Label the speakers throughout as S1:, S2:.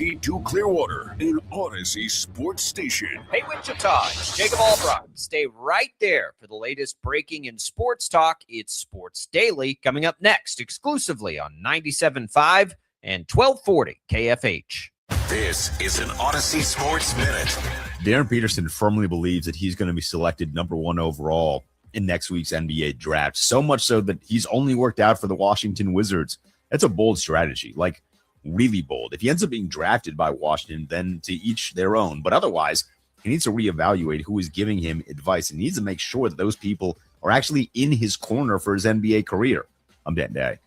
S1: HD2 Clearwater, an Odyssey sports station.
S2: Hey, Wichita, it's Jacob Albrock. Stay right there for the latest breaking in sports talk. It's Sports Daily coming up next, exclusively on 97.5 and 1240 KFH.
S1: This is an Odyssey Sports Minute.
S3: Darren Peterson firmly believes that he's going to be selected number 1 overall in next week's NBA draft, so much so that he's only worked out for the Washington Wizards. That's a bold strategy, like really bold. If he ends up being drafted by Washington, then to each their own. But otherwise, he needs to reevaluate who is giving him advice and needs to make sure that those people are actually in his corner for his NBA career. I'm Dan Day.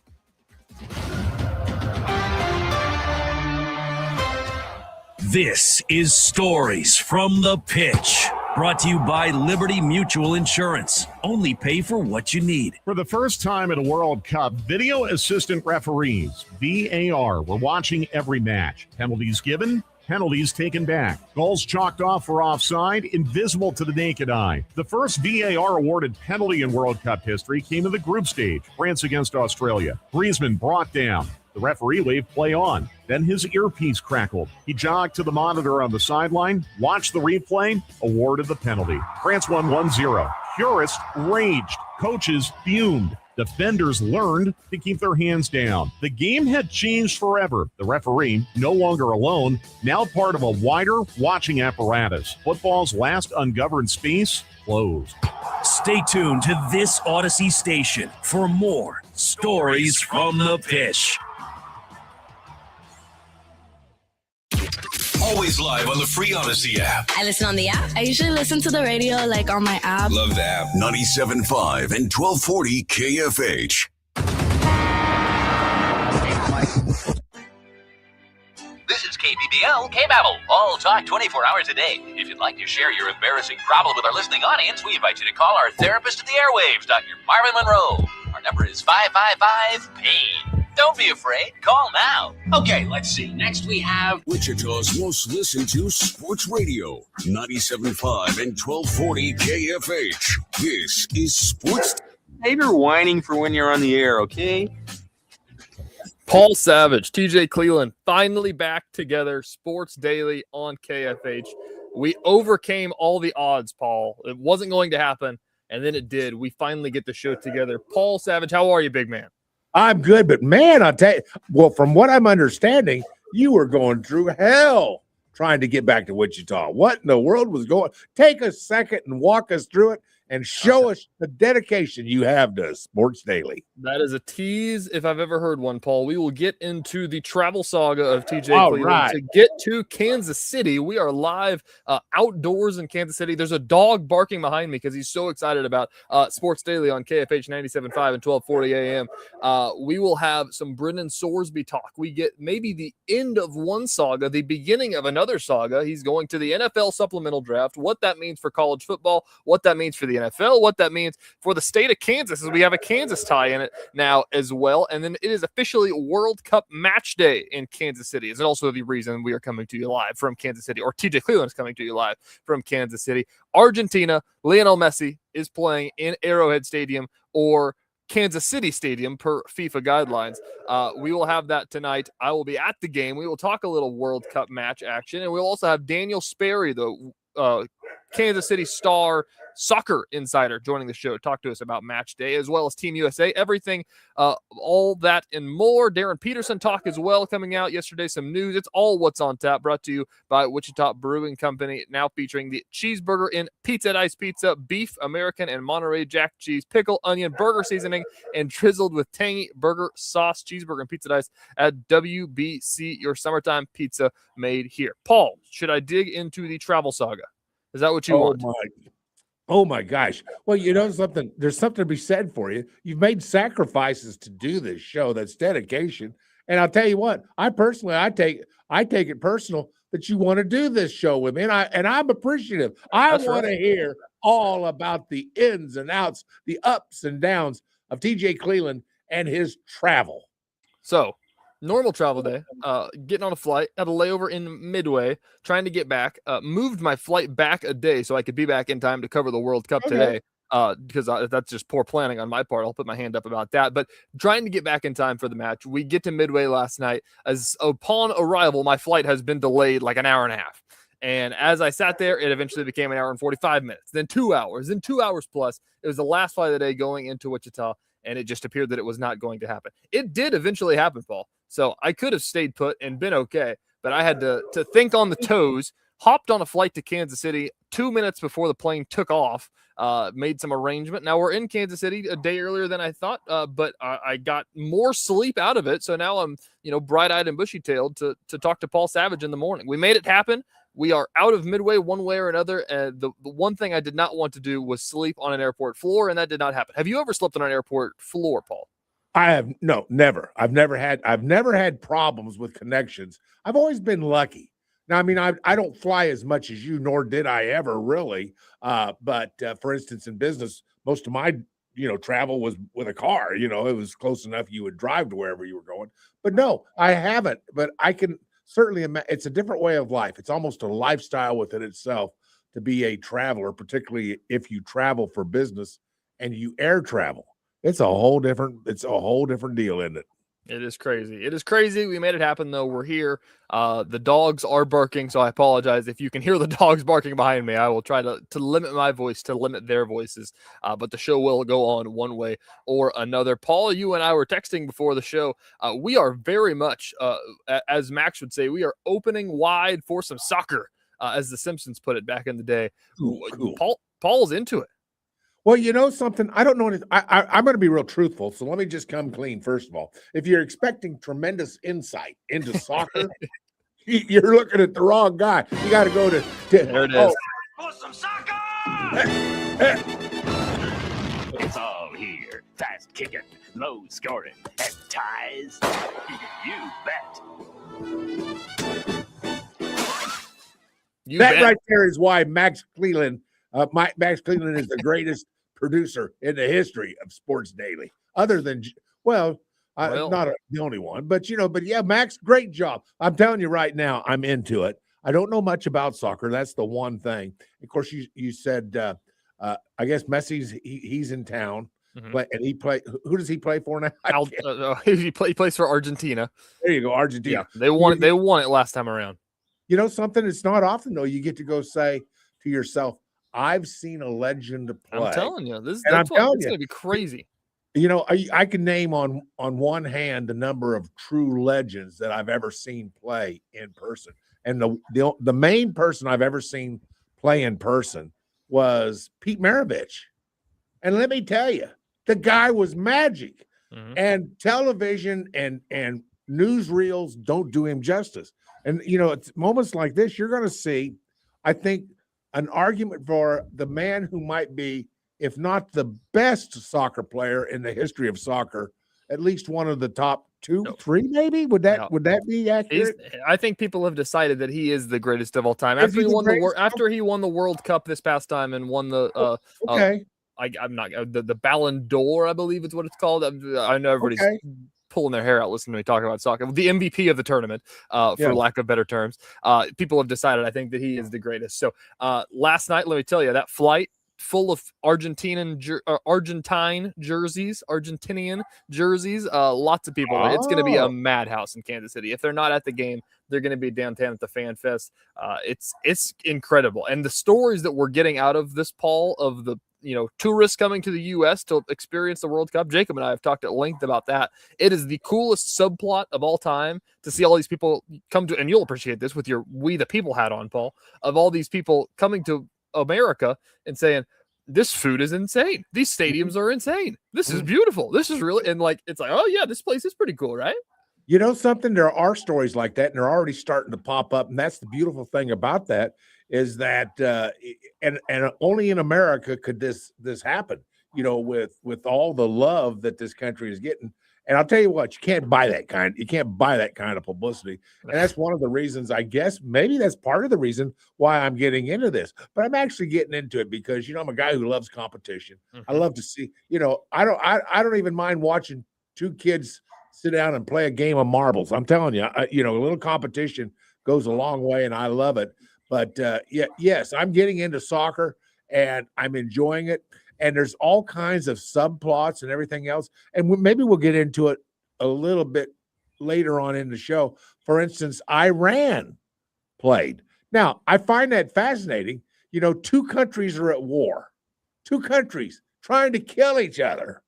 S4: This is Stories from the Pitch, brought to you by Liberty Mutual Insurance. Only pay for what you need.
S5: For the first time at a World Cup, video assistant referees, VAR, were watching every match. Penalties given, penalties taken back. Goals chalked off for offside, invisible to the naked eye. The first VAR-awarded penalty in World Cup history came in the group stage, France against Australia. Griezmann brought down. The referee waved play on. Then his earpiece crackled. He jogged to the monitor on the sideline, watched the replay, awarded the penalty. France won 1-0. Purists raged. Coaches fumed. Defenders learned to keep their hands down. The game had changed forever. The referee, no longer alone, now part of a wider watching apparatus. Football's last ungoverned space closed.
S4: Stay tuned to this Odyssey station for more Stories from the Pitch.
S1: Always live on the free Odyssey app.
S6: I listen on the app. I usually listen to the radio on my app.
S1: Love the app. 97.5 and 1240 KFH.
S7: This is KBBL, K-Babble, all talk 24 hours a day. If you'd like to share your embarrassing problem with our listening audience, we invite you to call our therapist at the airwaves, Dr. Marvin Monroe. Our number is 555-PAIN. Don't be afraid. Call now. Okay, let's see. Next we have
S1: Wichita's most listened to sports radio. 97.5 and 1240 KFH. This is Sports.
S8: Save your whining for when you're on the air, okay?
S9: Paul Savage, Tejay, Cleland, finally back together. Sports Daily on KFH. We overcame all the odds, Paul. It wasn't going to happen, and then it did. We finally get the show together. Paul Savage, how are you, big man?
S10: I'm good, but man, I'll tell you, well, from what I'm understanding, you were going through hell trying to get back to Wichita. What in the world was going? Take a second and walk us through it and show us the dedication you have to Sports Daily.
S9: That is a tease if I've ever heard one, Paul. We will get into the travel saga of Tejay Cleland.
S10: Right.
S9: To get to Kansas City, we are live outdoors in Kansas City. There's a dog barking behind me because he's so excited about Sports Daily on KFH 97.5 and 1240 a.m. We will have some Brendan Sorsby talk. We get maybe the end of one saga, the beginning of another saga. He's going to the NFL supplemental draft, what that means for college football, what that means for the NFL, what that means for the state of Kansas, as we have a Kansas tie in it now as well. And then it is officially World Cup match day in Kansas City. Is also the reason we are coming to you live from Kansas City, or Tejay Cleland is coming to you live from Kansas City. Argentina, Lionel Messi is playing in Arrowhead Stadium or Kansas City Stadium per FIFA guidelines. We will have that tonight. I will be at the game. We will talk a little World Cup match action, and we'll also have Daniel Sperry, the Kansas City Star soccer insider, joining the show. Talk to us about match day as well as Team USA, everything, all that and more. Darren Peterson talk as well coming out yesterday. Some news. It's all what's on tap, brought to you by Wichita Brewing Company, now featuring the cheeseburger in Pizza and Ice Pizza, beef, American, and Monterey Jack cheese, pickle, onion, burger seasoning, and drizzled with tangy burger sauce, cheeseburger, and pizza ice at WBC, your summertime pizza made here. Paul, should I dig into the travel saga? Is that what you want?
S10: Oh my gosh. Well, you know something, there's something to be said for you. You've made sacrifices to do this show. That's dedication. And I'll tell you what, I take it personal that you want to do this show with me. And I'm appreciative. I want to hear all about the ins and outs, the ups and downs of Tejay Cleland and his travel.
S9: So, normal travel day, getting on a flight, had a layover in Midway, trying to get back, moved my flight back a day so I could be back in time to cover the World Cup today. because that's just poor planning on my part. I'll put my hand up about that. But trying to get back in time for the match, we get to Midway last night. As upon arrival, my flight has been delayed like an hour and a half. And as I sat there, it eventually became an hour and 45 minutes, then 2 hours, then 2 hours plus. It was the last flight of the day going into Wichita, and it just appeared that it was not going to happen. It did eventually happen, Paul. So I could have stayed put and been okay, but I had to think on the toes, hopped on a flight to Kansas City 2 minutes before the plane took off, made some arrangement. Now we're in Kansas City a day earlier than I thought, but I got more sleep out of it. So now I'm, bright-eyed and bushy-tailed to talk to Paul Savage in the morning. We made it happen. We are out of Midway one way or another. The one thing I did not want to do was sleep on an airport floor, and that did not happen. Have you ever slept on an airport floor, Paul?
S10: I have never. I've never had problems with connections. I've always been lucky. Now, I mean, I don't fly as much as you, nor did I ever really. But for instance, in business, most of my travel was with a car. It was close enough you would drive to wherever you were going. But no, I haven't. But I can certainly it's a different way of life. It's almost a lifestyle within itself to be a traveler, particularly if you travel for business and you air travel. It's a whole different deal, isn't it?
S9: It is crazy. It is crazy. We made it happen, though. We're here. The dogs are barking, so I apologize if you can hear the dogs barking behind me. I will try to limit my voice, to limit their voices, but the show will go on one way or another. Paul, you and I were texting before the show. We are very much, as Max would say, we are opening wide for some soccer, as the Simpsons put it back in the day. Cool. Paul's into it.
S10: Well, you know something? I don't know anything. I'm going to be real truthful, so let me just come clean, first of all. If you're expecting tremendous insight into soccer, you're looking at the wrong guy. You got to go to
S9: there it is.
S4: For some soccer! It's all here. Fast kicking, low scoring, and ties. You bet.
S10: Right there is why Max Cleland is the greatest producer in the history of Sports Daily, other than, not the only one, but yeah, Max, great job. I'm telling you right now, I'm into it. I don't know much about soccer. That's the one thing. Of course, you said, I guess Messi's he's in town, and who does he play for now?
S9: He plays for Argentina.
S10: There you go, Argentina.
S9: Yeah, they won it last time around.
S10: You know something? It's not often though you get to go say to yourself, I've seen a legend play.
S9: I'm telling you, it's going to be crazy.
S10: I can name on one hand the number of true legends that I've ever seen play in person. And the main person I've ever seen play in person was Pete Maravich. And let me tell you, the guy was magic. Mm-hmm. And television and newsreels don't do him justice. And, it's moments like this, you're going to see, I think, an argument for the man who might be, if not the best soccer player in the history of soccer, at least one of the top 2, 3, maybe. Would that be accurate?
S9: I think people have decided that he is the greatest of all time. After he won the World Cup this past time and won the the Ballon d'Or, I believe is what it's called. I know everybody's pulling their hair out listening to me talk about soccer. The MVP of the tournament, for lack of better terms. People have decided, I think, that he is the greatest. So last night, let me tell you, that flight full of Argentinian jerseys, lots of people. It's going to be a madhouse in Kansas City. If they're not at the game, they're going to be downtown at the Fan Fest. It's incredible. And the stories that we're getting out of this, Paul, of the tourists coming to the U.S. to experience the World Cup. Jacob and I have talked at length about that. It is the coolest subplot of all time to see all these people come to, and you'll appreciate this with your We the People hat on, Paul, of all these people coming to America and saying, this food is insane. These stadiums are insane. This is beautiful. This is really, and it's like, oh yeah, this place is pretty cool, right?
S10: You know something? There are stories like that, and they're already starting to pop up. And that's the beautiful thing about that is that, and only in America could this happen. With all the love that this country is getting. And I'll tell you what, you can't buy that kind of publicity. And that's one of the reasons, I guess, maybe that's part of the reason why I'm getting into this. But I'm actually getting into it because, I'm a guy who loves competition. Mm-hmm. I love to see, I don't even mind watching two kids sit down and play a game of marbles. I'm telling you, a little competition goes a long way, and I love it. But yes, I'm getting into soccer, and I'm enjoying it. and there's all kinds of subplots and everything else. And maybe we'll get into it a little bit later on in the show. For instance, Iran played. Now, I find that fascinating. You know, two countries are at war, two countries trying to kill each other.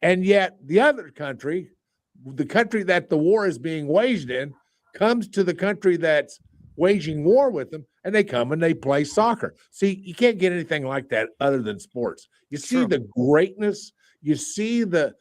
S10: And yet the other country, the country that the war is being waged in, comes to the country that's waging war with them, and they come and they play soccer. See, you can't get anything like that other than sports. You see the greatness, you see the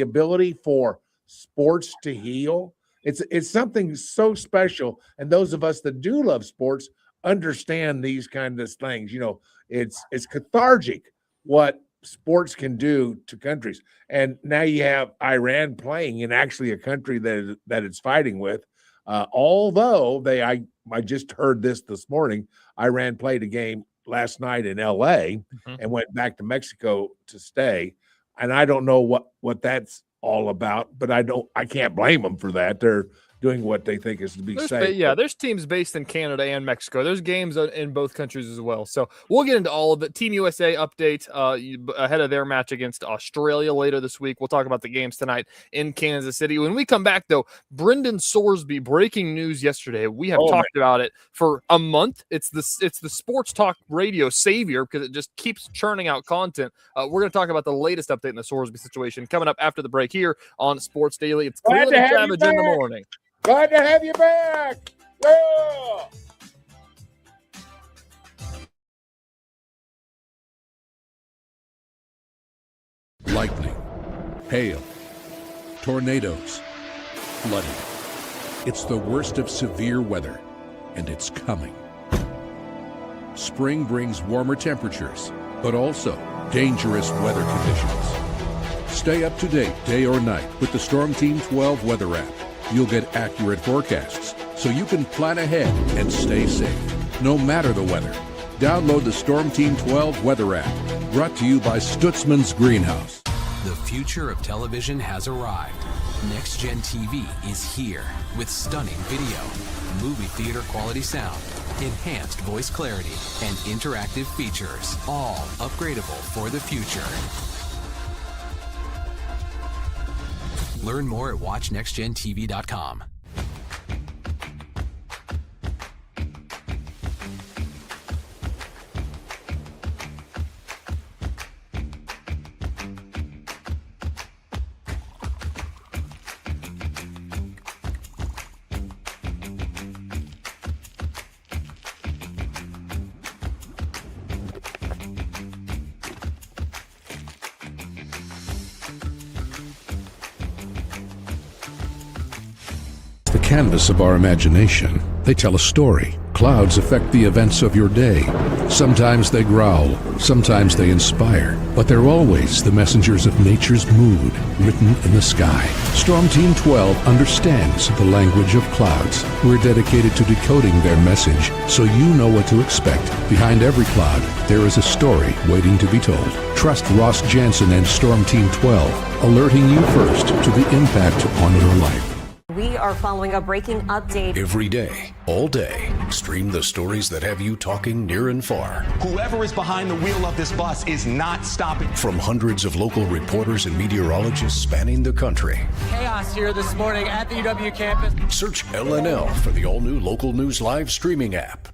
S10: ability for sports to heal. It's something so special, and those of us that do love sports understand these kind of things. You know, it's cathartic what sports can do to countries. And now you have Iran playing in actually a country that it's fighting with. Although I just heard this morning, Iran played a game last night in LA and went back to Mexico to stay. And I don't know what that's all about, but I can't blame them for that. They're doing what they think is to be safe.
S9: There's teams based in Canada and Mexico. There's games in both countries as well. So we'll get into all of it. Team USA update ahead of their match against Australia later this week. We'll talk about the games tonight in Kansas City. When we come back, though, Brendan Sorsby, breaking news yesterday. We have talked about it for a month. It's the sports talk radio savior because it just keeps churning out content. We're going to talk about the latest update in the Sorsby situation coming up after the break here on Sports Daily. It's Cleland and Savage in the morning.
S10: Glad to have you back. Yeah.
S11: Lightning, hail, tornadoes, flooding. It's the worst of severe weather, and it's coming. Spring brings warmer temperatures, but also dangerous weather conditions. Stay up to date day or night with the Storm Team 12 weather app. You'll get accurate forecasts, so you can plan ahead and stay safe, no matter the weather. Download the Storm Team 12 weather app, brought to you by Stutzman's Greenhouse.
S12: The future of television has arrived. Next Gen TV is here with stunning video, movie theater quality sound, enhanced voice clarity, and interactive features, all upgradable for the future. Learn more at watchnextgentv.com.
S11: Canvas of our imagination. They tell a story. Clouds affect the events of your day. Sometimes they growl, sometimes they inspire, but they're always the messengers of nature's mood written in the sky. Storm Team 12 understands the language of clouds. We're dedicated to decoding their message so you know what to expect. Behind every cloud, there is a story waiting to be told. Trust Ross Jansen and Storm Team 12, alerting you first to the impact on your life.
S13: We are following a breaking update.
S1: Every day, all day, stream the stories that have you talking near and far.
S14: Whoever is behind the wheel of this bus is not stopping.
S1: From hundreds of local reporters and meteorologists spanning the country.
S15: Chaos here this morning at the UW campus.
S1: Search LNL for the all-new Local News Live streaming app.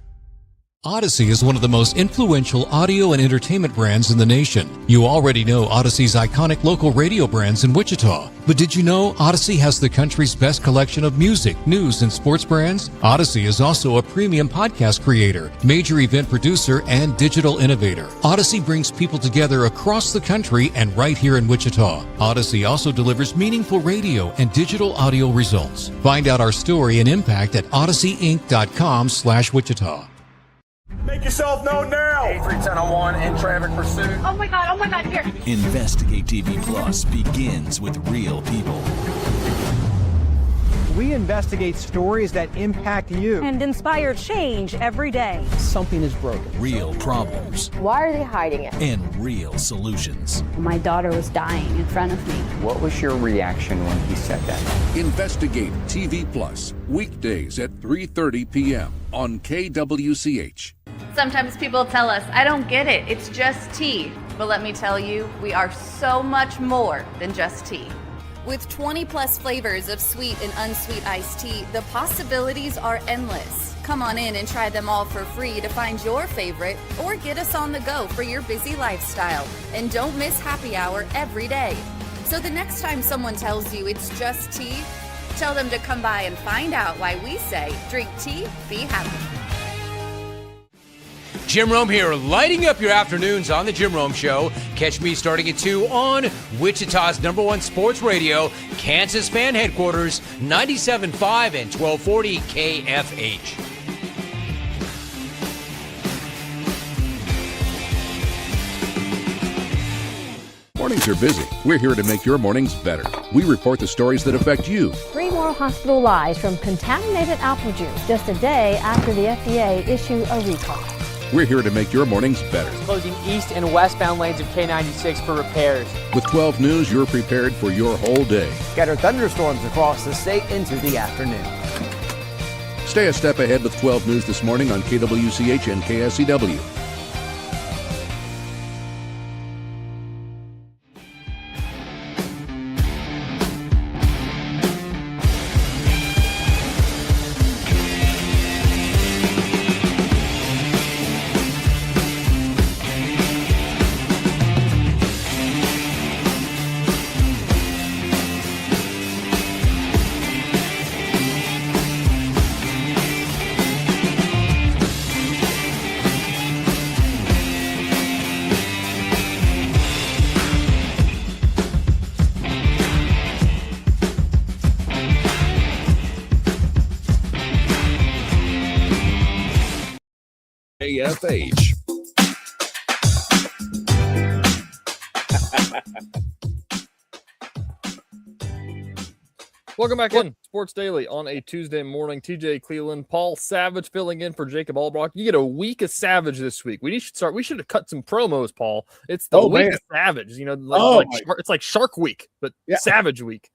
S16: Odyssey is one of the most influential audio and entertainment brands in the nation. You already know Odyssey's iconic local radio brands in Wichita. But did you know Odyssey has the country's best collection of music, news, and sports brands? Odyssey is also a premium podcast creator, major event producer, and digital innovator. Odyssey brings people together across the country and right here in Wichita. Odyssey also delivers meaningful radio and digital audio results. Find out our story and impact at odysseyinc.com/Wichita.
S14: Make yourself known now.
S15: 83101 in traffic pursuit.
S17: Oh my God, here.
S12: Investigate TV Plus begins with real people.
S18: We investigate stories that impact you
S17: and inspire change every day.
S18: Something is broken.
S12: Real problems.
S17: Why are they hiding it?
S12: And real solutions.
S17: My daughter was dying in front of me.
S18: What was your reaction when he said that?
S11: Investigate TV Plus, weekdays at 3:30 p.m. on KWCH.
S19: Sometimes people tell us, I don't get it, it's just tea. But let me tell you, we are so much more than just tea.
S20: With 20 plus flavors of sweet and unsweet iced tea, the possibilities are endless. Come on in and try them all for free to find your favorite or get us on the go for your busy lifestyle. And don't miss happy hour every day. So the next time someone tells you it's just tea, tell them to come by and find out why we say drink tea, be happy.
S21: Jim Rome here, lighting up your afternoons on The Jim Rome Show. Catch me starting at 2 on Wichita's #1 sports radio, Kansas Fan Headquarters, 97.5 and 1240 KFH.
S11: Mornings are busy. We're here to make your mornings better. We report the stories that affect you.
S22: 3 more hospital lies from contaminated apple juice just a day after the FDA issued a recall.
S11: We're here to make your mornings better.
S23: Closing east and westbound lanes of K96 for repairs.
S11: With 12 News, you're prepared for your whole day.
S23: Scattered thunderstorms across the state into the afternoon.
S11: Stay a step ahead with 12 News this morning on KWCH and KSCW.
S24: KFH.
S9: Welcome back in Sports Daily on a Tuesday morning. TJ Cleland, Paul Savage filling in for Jacob Albrock. You get a week of Savage this week. We should have cut some promos, Paul. It's the week of Savage. You know, it's like Shark Week, but Savage Week.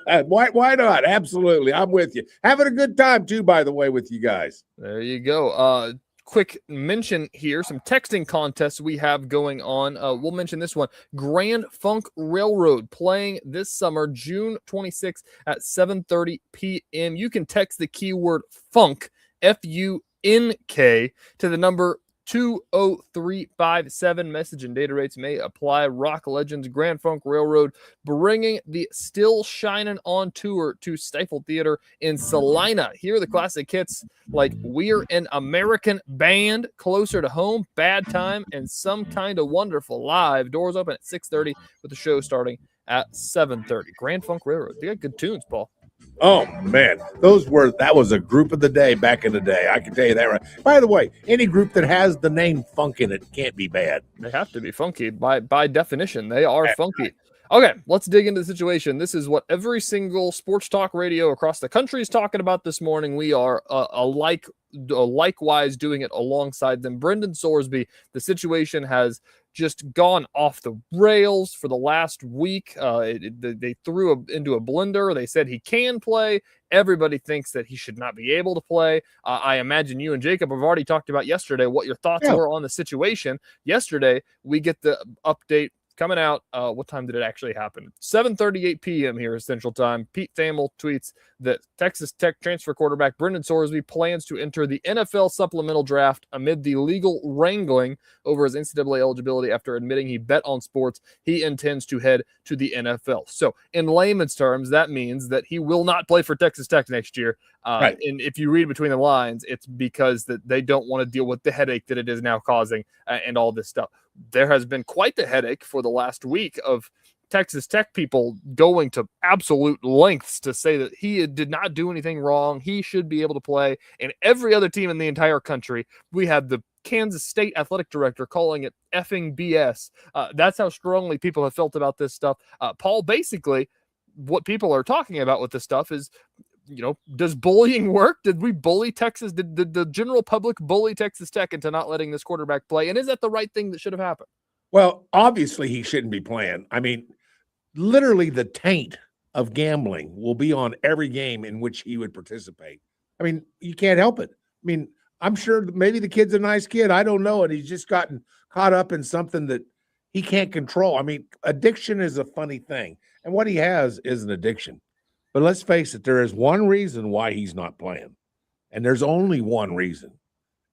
S10: Why not? Absolutely. I'm with you. Having a good time too, by the way, with you guys.
S9: There you go. Quick mention here, some texting contests we have going on. We'll mention this one. Grand Funk Railroad playing this summer, June 26th at 7:30 p.m. You can text the keyword funk, F-U-N-K, to the number 20357. Message and data rates may apply. Rock Legends Grand Funk Railroad bringing the Still Shining on tour to Stifle Theater in Salina. Here are the classic hits like We're an American Band, Closer to Home, Bad Time, and Some Kind of Wonderful Live. Doors open at 6:30 with the show starting at 7:30. Grand Funk Railroad. They got good tunes, Paul.
S10: Oh man, that was a group of the day back in the day. I can tell you that right. By the way, any group that has the name funk in it can't be bad.
S9: They have to be funky by definition. They are funky. Okay, let's dig into the situation. This is what every single sports talk radio across the country is talking about this morning. We are likewise doing it alongside them. Brendan Sorsby, the situation has just gone off the rails for the last week. They threw into a blender. They said he can play. Everybody thinks that he should not be able to play. I imagine you and Jacob have already talked about yesterday what your thoughts were on the situation. Yesterday, we get the update coming out. What time did it actually happen? 7:38 p.m. here is Central Time. Pete Thamel tweets that Texas Tech transfer quarterback Brendan Sorsby plans to enter the NFL supplemental draft amid the legal wrangling over his NCAA eligibility after admitting he bet on sports. He intends to head to the NFL. So in layman's terms, that means that he will not play for Texas Tech next year. Right. And if you read between the lines, it's because that they don't want to deal with the headache that it is now causing and all this stuff. There has been quite the headache for the last week of Texas Tech people going to absolute lengths to say that he did not do anything wrong. He should be able to play. And every other team in the entire country, we had the Kansas State athletic director calling it effing BS. That's how strongly people have felt about this stuff. Paul, basically, what people are talking about with this stuff is, you know, does bullying work? Did we bully Texas? Did the general public bully Texas Tech into not letting this quarterback play? And is that the right thing that should have happened?
S10: Well, obviously he shouldn't be playing. I mean, literally the taint of gambling will be on every game in which he would participate. I mean, you can't help it. I mean, I'm sure maybe the kid's a nice kid. I don't know. And he's just gotten caught up in something that He can't control. I mean, addiction is a funny thing. And what he has is an addiction. But let's face it, there is one reason why he's not playing. And there's only one reason.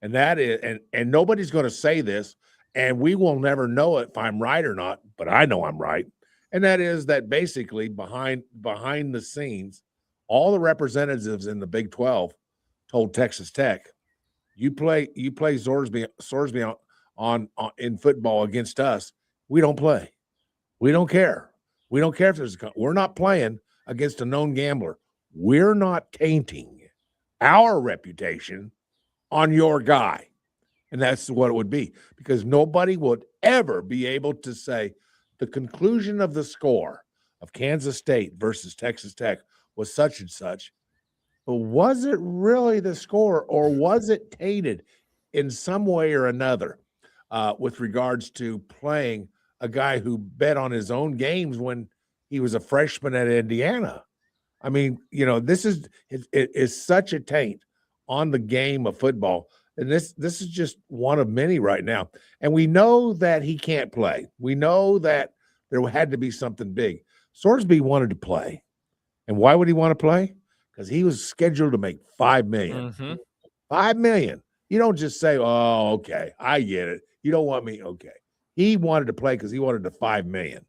S10: And that is, and nobody's going to say this, and we will never know if I'm right or not, but I know I'm right. And that is that basically behind the scenes, all the representatives in the Big 12 told Texas Tech, you play Sorsby on in football against us, we don't play. We don't care. We don't care if we're not playing against a known gambler. We're not tainting our reputation on your guy. And that's what it would be, because nobody would ever be able to say the conclusion of the score of Kansas State versus Texas Tech was such and such. But was it really the score, or was it tainted in some way or another with regards to playing a guy who bet on his own games when he was a freshman at Indiana? I mean, this is such a taint on the game of football. And this is just one of many right now. And we know that he can't play. We know that there had to be something big. Sorsby wanted to play. And why would he want to play? Because he was scheduled to make $5 million.
S9: Mm-hmm.
S10: $5 million. You don't just say, oh, okay, I get it. You don't want me. Okay. He wanted to play because he wanted the $5 million.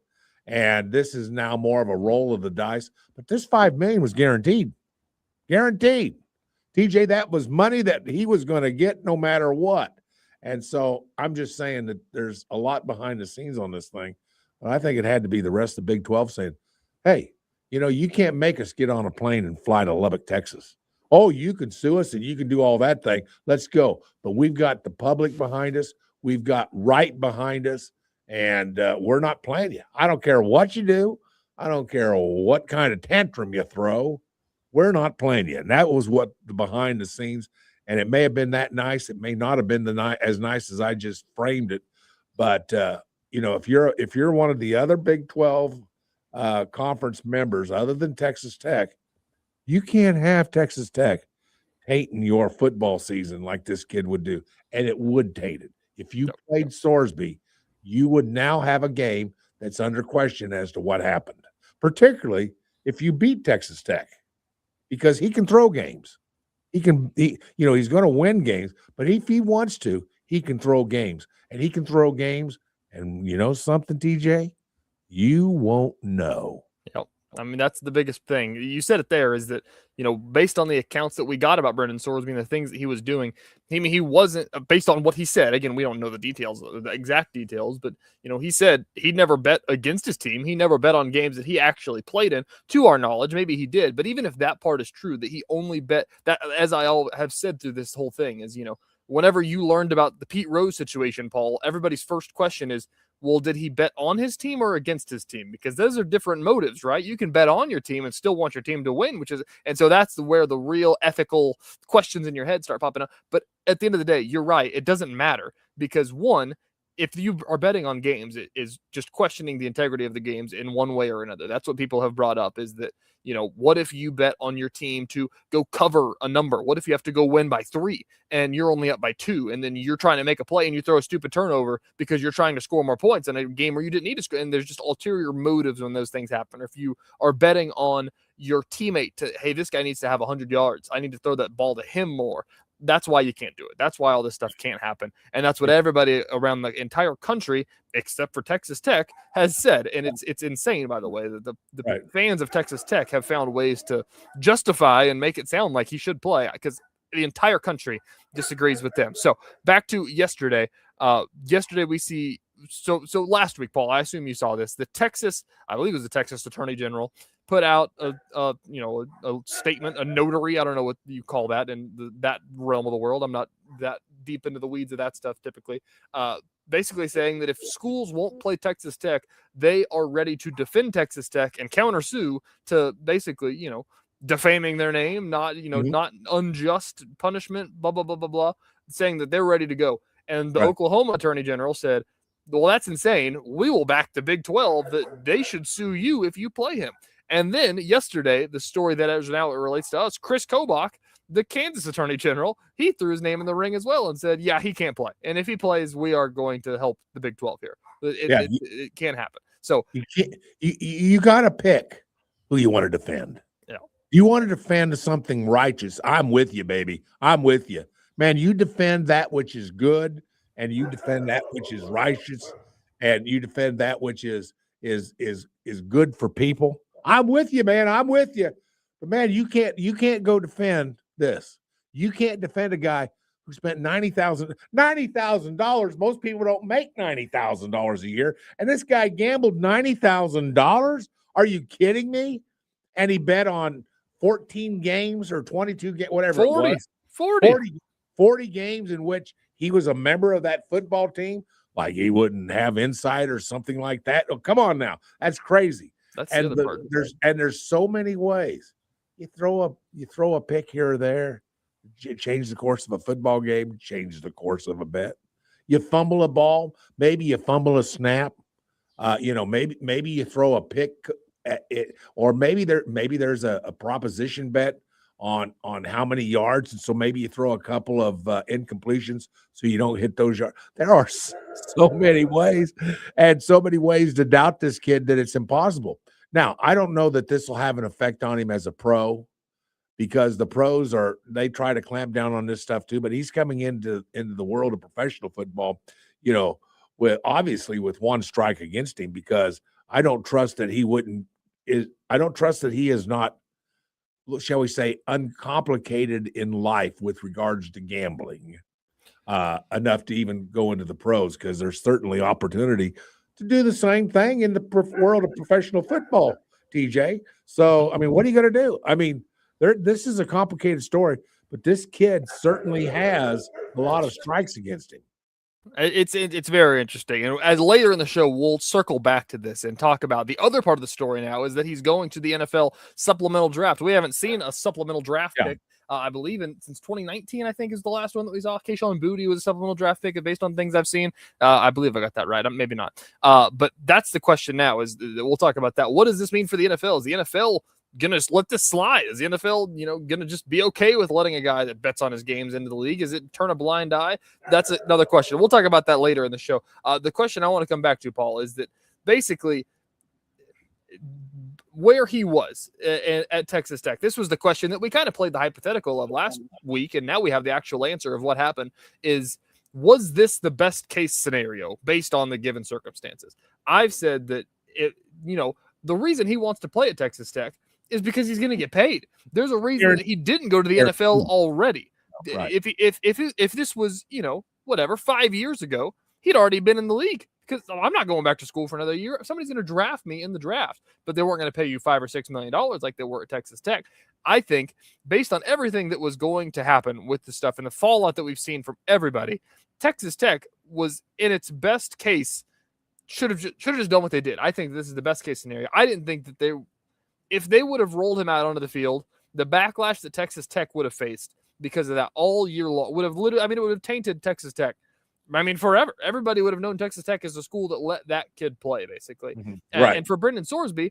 S10: And this is now more of a roll of the dice. But this $5 million was guaranteed. Guaranteed. TJ, that was money that he was going to get no matter what. And so I'm just saying that there's a lot behind the scenes on this thing. But I think it had to be the rest of the Big 12 saying, hey, you can't make us get on a plane and fly to Lubbock, Texas. Oh, you can sue us and you can do all that thing. Let's go. But we've got the public behind us. We've got right behind us. And we're not playing you. I don't care what you do. I don't care what kind of tantrum you throw. We're not playing you. And that was what the behind the scenes. And it may have been that nice. It may not have been as nice as I just framed it. But, if you're one of the other Big 12 conference members other than Texas Tech, you can't have Texas Tech tainting your football season like this kid would do. And it would taint it. If you played Sorsby, you would now have a game that's under question as to what happened, particularly if you beat Texas Tech, because he can throw games. He's going to win games, but if he wants to, he can throw games, and he can throw games. And you know something, TJ, you won't know.
S9: Yep. I mean, that's the biggest thing. You said it there, is that, based on the accounts that we got about Brendan Sorsby and the things that he was doing, he wasn't, based on what he said, again, we don't know the details, the exact details, but, he said he'd never bet against his team. He never bet on games that he actually played in, to our knowledge. Maybe he did, but even if that part is true, that he only bet, that, as I all have said through this whole thing, is, whenever you learned about the Pete Rose situation, Paul, everybody's first question is, well, did he bet on his team or against his team? Because those are different motives, right? You can bet on your team and still want your team to win, and so that's where the real ethical questions in your head start popping up. But at the end of the day, you're right. It doesn't matter, because one, if you are betting on games, it is just questioning the integrity of the games in one way or another. That's what people have brought up, is that, what if you bet on your team to go cover a number? What if you have to go win by 3 and you're only up by 2, and then you're trying to make a play and you throw a stupid turnover because you're trying to score more points in a game where you didn't need to score? And there's just ulterior motives when those things happen. Or if you are betting on your teammate to, hey, this guy needs to have 100 yards, I need to throw that ball to him more. That's why you can't do it. That's why all this stuff can't happen. And that's what everybody around the entire country, except for Texas Tech, has said. And it's insane, by the way, that the
S10: Right.
S9: fans of Texas Tech have found ways to justify and make it sound like he should play, because the entire country disagrees with them. So back to yesterday. Yesterday we see, so last week, Paul, I assume you saw this. I believe it was the Texas Attorney General, put out a statement, a notary. I don't know what you call that in that realm of the world. I'm not that deep into the weeds of that stuff typically. Basically saying that if schools won't play Texas Tech, they are ready to defend Texas Tech and countersue to basically, defaming their name, not unjust punishment, blah, blah, blah, blah, blah, saying that they're ready to go. And the Oklahoma Attorney General said, well, that's insane. We will back the Big 12 that they should sue you if you play him. And then yesterday, the story that as now it relates to us, Chris Kobach The Kansas Attorney General, he threw his name in the ring as well and said, yeah, he can't play. And if he plays, we are going to help the Big 12 here. It can't happen. So
S10: you got to pick who you want to defend.
S9: Yeah.
S10: You want to defend something righteous. I'm with you, baby. I'm with you. Man, you defend that which is good, and you defend that which is righteous, and you defend that which is good for people. I'm with you, man. I'm with you. But man, you can't go defend this. You can't defend a guy who spent $90,000. Most people don't make $90,000 a year. And this guy gambled $90,000. Are you kidding me? And he bet on 14 games or 22 games, whatever
S9: 40,
S10: it was. 40 games in which he was a member of that football team. Like he wouldn't have insight or something like that. Oh, come on now. That's crazy.
S9: That's
S10: and
S9: the other part.
S10: There's so many ways. You throw a pick here or there, change the course of a football game, change the course of a bet. You fumble a ball, maybe you fumble a snap. Maybe you throw a pick at it, or maybe there's a proposition bet on how many yards, and so maybe you throw a couple of incompletions so you don't hit those yards. There are so many ways, and so many ways to doubt this kid that it's impossible. Now, I don't know that this will have an effect on him as a pro, because the pros they try to clamp down on this stuff too, but he's coming into the world of professional football, with one strike against him, because I don't trust that he is not, shall we say, uncomplicated in life with regards to gambling enough to even go into the pros, because there's certainly opportunity to do the same thing in the world of professional football, TJ. So, I mean, what are you going to do? I mean, this is a complicated story, but this kid certainly has a lot of strikes against him.
S9: It's very interesting. And as later in the show, we'll circle back to this and talk about the other part of the story now is that he's going to the NFL supplemental draft. We haven't seen a supplemental draft pick. I believe since 2019, I think is the last one that we saw. Keyshawn Booty was a supplemental draft pick based on things I've seen. I believe I got that right. Maybe not. But that's the question now is we'll talk about that. What does this mean for the NFL? Is the NFL going to let this slide? Is the NFL, going to just be okay with letting a guy that bets on his games into the league? Is it turn a blind eye? That's another question. We'll talk about that later in the show. The question I want to come back to, Paul, is that basically where he was at Texas Tech. This was the question that we kind of played the hypothetical of last week, and now we have the actual answer of what happened. Was this the best case scenario based on the given circumstances? I've said that the reason he wants to play at Texas Tech is because he's going to get paid. There's a reason that he didn't go to the NFL already. Right. If this was 5 years ago, he'd already been in the league. Because I'm not going back to school for another year. Somebody's going to draft me in the draft, but they weren't going to pay you $5 or $6 million like they were at Texas Tech. I think based on everything that was going to happen with the stuff and the fallout that we've seen from everybody, Texas Tech was in its best case, should have just done what they did. I think this is the best case scenario. I didn't think that if they would have rolled him out onto the field, the backlash that Texas Tech would have faced because of that all year long would have it would have tainted Texas Tech. I mean, forever. Everybody would have known Texas Tech as a school that let that kid play, basically. Mm-hmm.
S10: Right.
S9: And for Brendan Sorsby,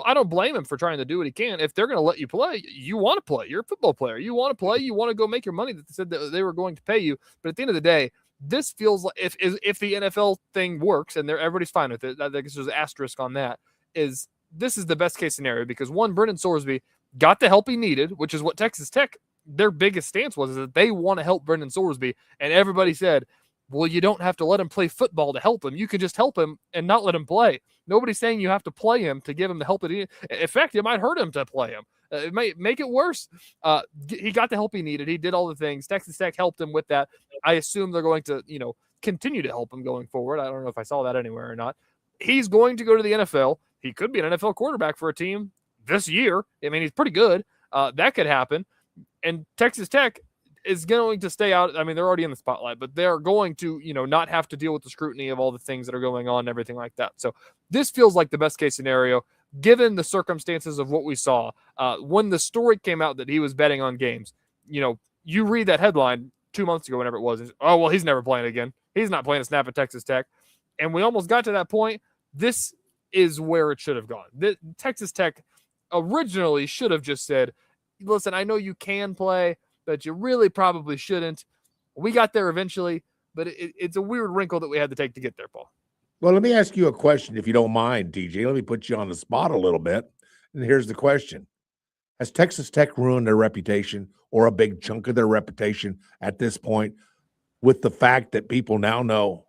S9: I don't blame him for trying to do what he can. If they're going to let you play, you want to play. You're a football player. You want to play. You want to go make your money that they said that they were going to pay you. But at the end of the day, this feels like if the NFL thing works and everybody's fine with it, I guess there's an asterisk on that, this is the best case scenario because one, Brendan Sorsby got the help he needed, which is what Texas Tech, their biggest stance was, is that they want to help Brendan Sorsby. And everybody said, well, you don't have to let him play football to help him. You can just help him and not let him play. Nobody's saying you have to play him to give him the help that he needs. In fact, it might hurt him to play him. It might make it worse. He got the help he needed. He did all the things. Texas Tech helped him with that. I assume they're going to, continue to help him going forward. I don't know if I saw that anywhere or not. He's going to go to the NFL. He could be an NFL quarterback for a team this year. I mean, he's pretty good. That could happen. And Texas Tech is going to stay out. I mean, they're already in the spotlight, but they're going to, not have to deal with the scrutiny of all the things that are going on and everything like that. So this feels like the best case scenario, given the circumstances of what we saw. When the story came out that he was betting on games, you read that headline 2 months ago, whenever it was, oh, well, he's never playing again. He's not playing a snap at Texas Tech. And we almost got to that point. This is where it should have gone. Texas Tech originally should have just said, listen, I know you can play, but you really probably shouldn't. We got there eventually, but it's a weird wrinkle that we had to take to get there, Paul.
S10: Well, let me ask you a question, if you don't mind, TJ. Let me put you on the spot a little bit. And here's the question. Has Texas Tech ruined their reputation or a big chunk of their reputation at this point with the fact that people now know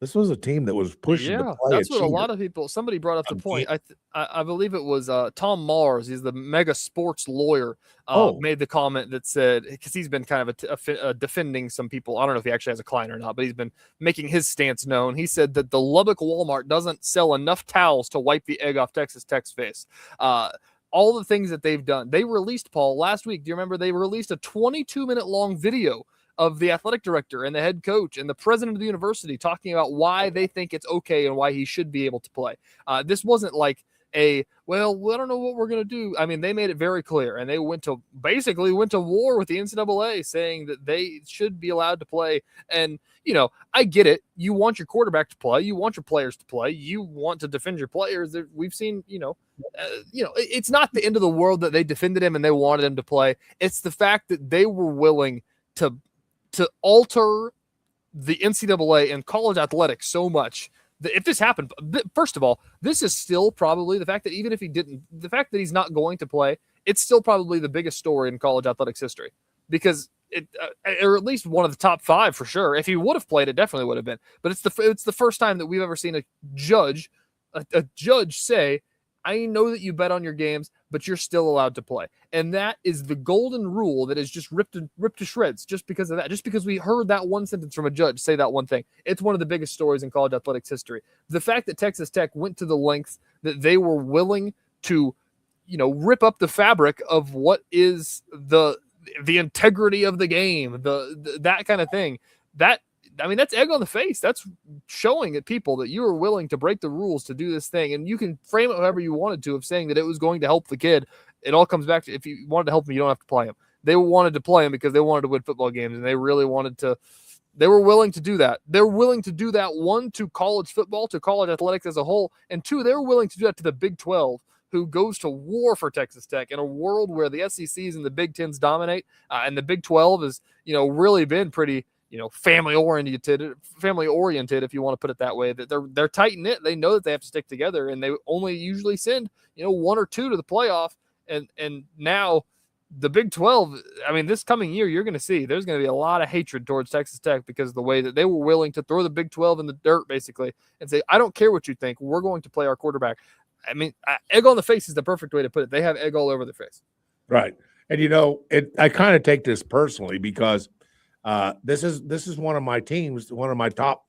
S10: this was a team that was pushing to play
S9: that's what a lot of people – somebody brought up the point. I believe it was Tom Mars. He's the mega sports lawyer, made the comment that said – because he's been kind of defending some people. I don't know if he actually has a client or not, but he's been making his stance known. He said that the Lubbock Walmart doesn't sell enough towels to wipe the egg off Texas Tech's face. All the things that they've done. They released, Paul, last week. Do you remember they released a 22-minute long video of the athletic director and the head coach and the president of the university talking about why they think it's okay and why he should be able to play. This wasn't like I don't know what we're going to do. I mean, they made it very clear, and they went to war with the NCAA saying that they should be allowed to play. And, I get it. You want your quarterback to play. You want your players to play. You want to defend your players. We've seen, it's not the end of the world that they defended him and they wanted him to play. It's the fact that they were willing to alter the NCAA and college athletics so much that if this happened, first of all, this is still probably the fact that even if the fact that he's not going to play, it's still probably the biggest story in college athletics history because or at least one of the top 5 for sure. If he would have played, it definitely would have been. But it's the first time that we've ever seen a judge say, I know that you bet on your games, but you're still allowed to play. And that is the golden rule that is just ripped to shreds just because of that. Just because we heard that one sentence from a judge say that one thing. It's one of the biggest stories in college athletics history. The fact that Texas Tech went to the lengths that they were willing to, rip up the fabric of what is the integrity of the game, that kind of thing. That's egg on the face. That's showing at people that you are willing to break the rules to do this thing. And you can frame it however you wanted to, of saying that it was going to help the kid. It all comes back to, if you wanted to help him, you don't have to play him. They wanted to play him because they wanted to win football games, and they really wanted to. They were willing to do that. They're willing to do that, 1, to college football, to college athletics as a whole, and 2, they're willing to do that to the Big 12, who goes to war for Texas Tech in a world where the SECs and the Big Tens dominate, and the Big 12 has, really been pretty, family oriented, if you want to put it that way. That they're tight knit. They know that they have to stick together, and they only usually send 1 or 2 to the playoff. And now the Big 12. This coming year, you're going to see there's going to be a lot of hatred towards Texas Tech because of the way that they were willing to throw the Big 12 in the dirt, basically, and say, I don't care what you think. We're going to play our quarterback. Egg on the face is the perfect way to put it. They have egg all over their face.
S10: Right. And, I kind of take this personally because this is one of my teams, one of my top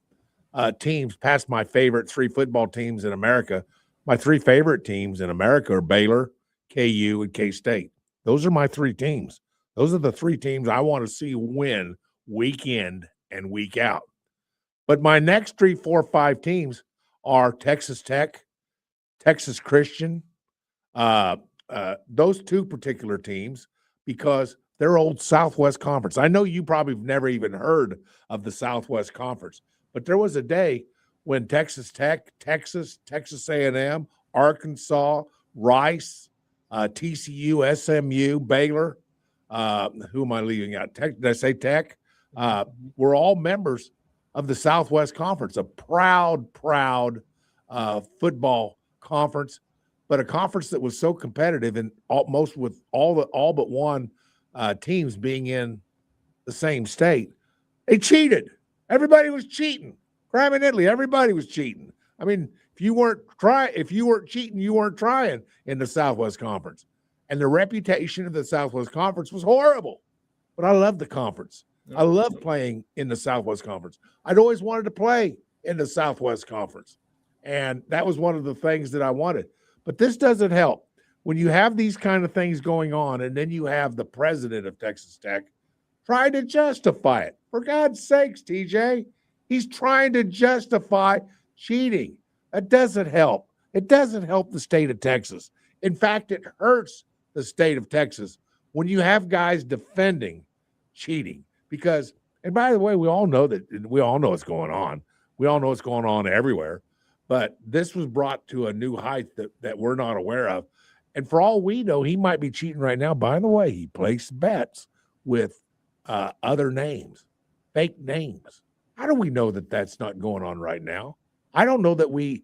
S10: teams past my favorite 3 football teams in America. My 3 favorite teams in America are Baylor, KU, and K-State. Those are my 3 teams. Those are the 3 teams I want to see win week in and week out. But my next 3, 4, 5 teams are Texas Tech, Texas Christian, those 2 particular teams, because they're old Southwest Conference. I know you probably have never even heard of the Southwest Conference, but there was a day when Texas Tech, Texas A&M, Arkansas, Rice, TCU, SMU, Baylor, who am I leaving out? Did I say Tech? We're all members of the Southwest Conference, a proud football conference, but a conference that was so competitive and almost with all but one teams being in the same state. They cheated. Everybody was cheating. Crime in Italy, everybody was cheating. If you weren't cheating, you weren't trying in the Southwest Conference. And the reputation of the Southwest Conference was horrible. But I love the conference. I love playing in the Southwest Conference. I'd always wanted to play in the Southwest Conference. And that was one of the things that I wanted. But this doesn't help. When you have these kind of things going on, and then you have the president of Texas Tech trying to justify it. For God's sakes, TJ, he's trying to justify cheating. That doesn't help. It doesn't help the state of Texas. In fact, it hurts the state of Texas when you have guys defending cheating. Because, and by the way, we all know what's going on. We all know what's going on everywhere. But this was brought to a new height that we're not aware of. And for all we know, he might be cheating right now. By the way, he placed bets with other names, fake names. How do we know that that's not going on right now? I don't know that we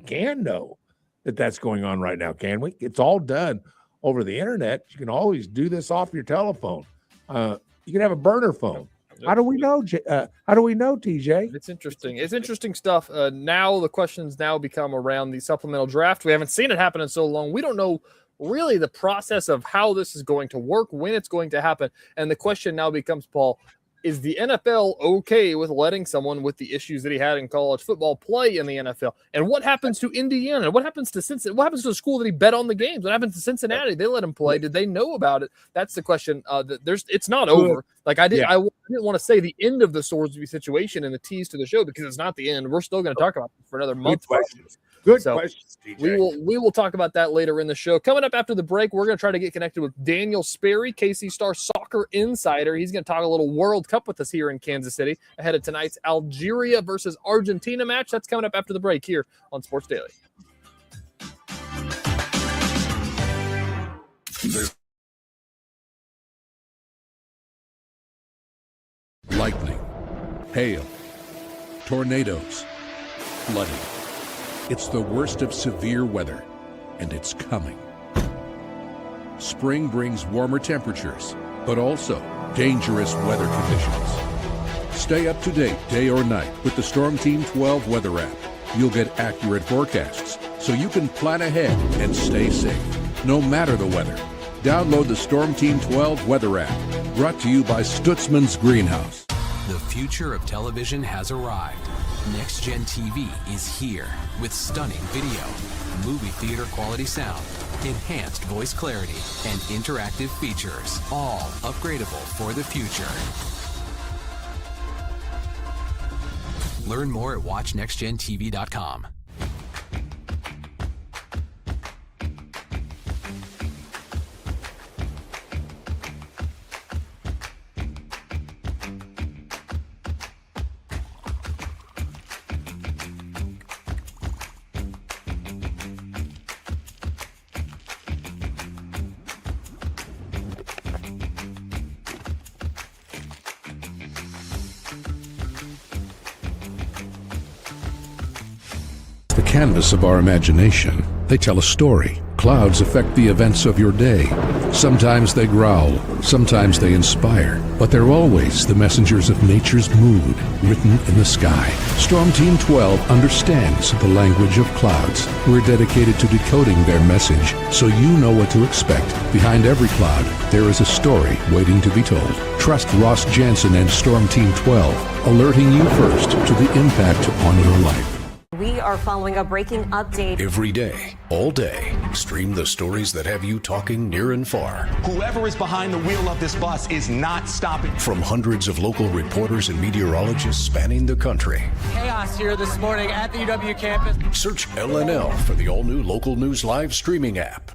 S10: can know that that's going on right now, can we? It's all done over the internet. You can always do this off your telephone. You can have a burner phone. How do we know? How do we know, TJ?
S9: It's interesting. It's interesting stuff. Now the questions now become around the supplemental draft. We haven't seen it happen in so long. We don't know really the process of how this is going to work, when it's going to happen. And the question now becomes, Paul, is the NFL okay with letting someone with the issues that he had in college football play in the NFL? And what happens to Indiana? What happens to Cincinnati? What happens to the school that he bet on the games? What happens to Cincinnati? They let him play. Did they know about it? That's the question. It's not over. Like I didn't want to say the end of the Sorsby situation and the tease to the show because it's not the end. We're still going to talk about this for another month.
S10: Good questions, TJ.
S9: We will talk about that later in the show. Coming up after the break, we're going to try to get connected with Daniel Sperry, KC Star soccer insider. He's going to talk a little World Cup with us here in Kansas City ahead of tonight's Algeria versus Argentina match. That's coming up after the break here on Sports Daily.
S11: Lightning, hail, tornadoes, flooding. It's the worst of severe weather, and it's coming. Spring brings warmer temperatures, but also dangerous weather conditions. Stay up to date day or night with the Storm Team 12 weather app. You'll get accurate forecasts, so you can plan ahead and stay safe, no matter the weather. Download the Storm Team 12 weather app, brought to you by Stutzman's Greenhouse.
S12: The future of television has arrived. Next Gen TV is here with stunning video, movie theater quality sound, enhanced voice clarity, and interactive features, all upgradable for the future. Learn more at watchnextgentv.com.
S11: Canvas of our imagination. They tell a story. Clouds affect the events of your day. Sometimes they growl, sometimes they inspire, but they're always the messengers of nature's mood, written in the sky. Storm Team 12 understands the language of clouds. We're dedicated to decoding their message, so you know what to expect. Behind every cloud, there is a story waiting to be told. Trust Ross Jansen and Storm Team 12, alerting you first to the impact on your life.
S13: We are following a breaking update.
S1: Every day, all day, stream the stories that have you talking near and far.
S14: Whoever is behind the wheel of this bus is not stopping.
S1: From hundreds of local reporters and meteorologists spanning the country.
S15: Chaos here this morning at the UW campus.
S1: Search LNL for the all-new Local News Live streaming app.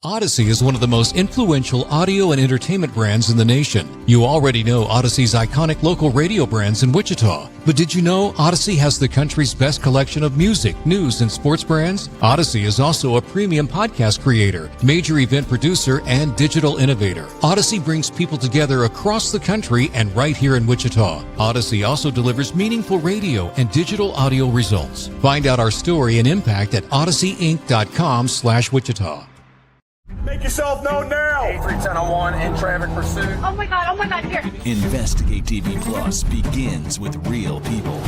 S16: Odyssey is one of the most influential audio and entertainment brands in the nation. You already know Odyssey's iconic local radio brands in Wichita. But did you know Odyssey has the country's best collection of music, news, and sports brands? Odyssey is also a premium podcast creator, major event producer, and digital innovator. Odyssey brings people together across the country and right here in Wichita. Odyssey also delivers meaningful radio and digital audio results. Find out our story and impact at odysseyinc.com/Wichita.
S15: Make yourself known now. 831001 in traffic pursuit.
S17: Oh my God, here.
S4: Investigate TV Plus begins with real people.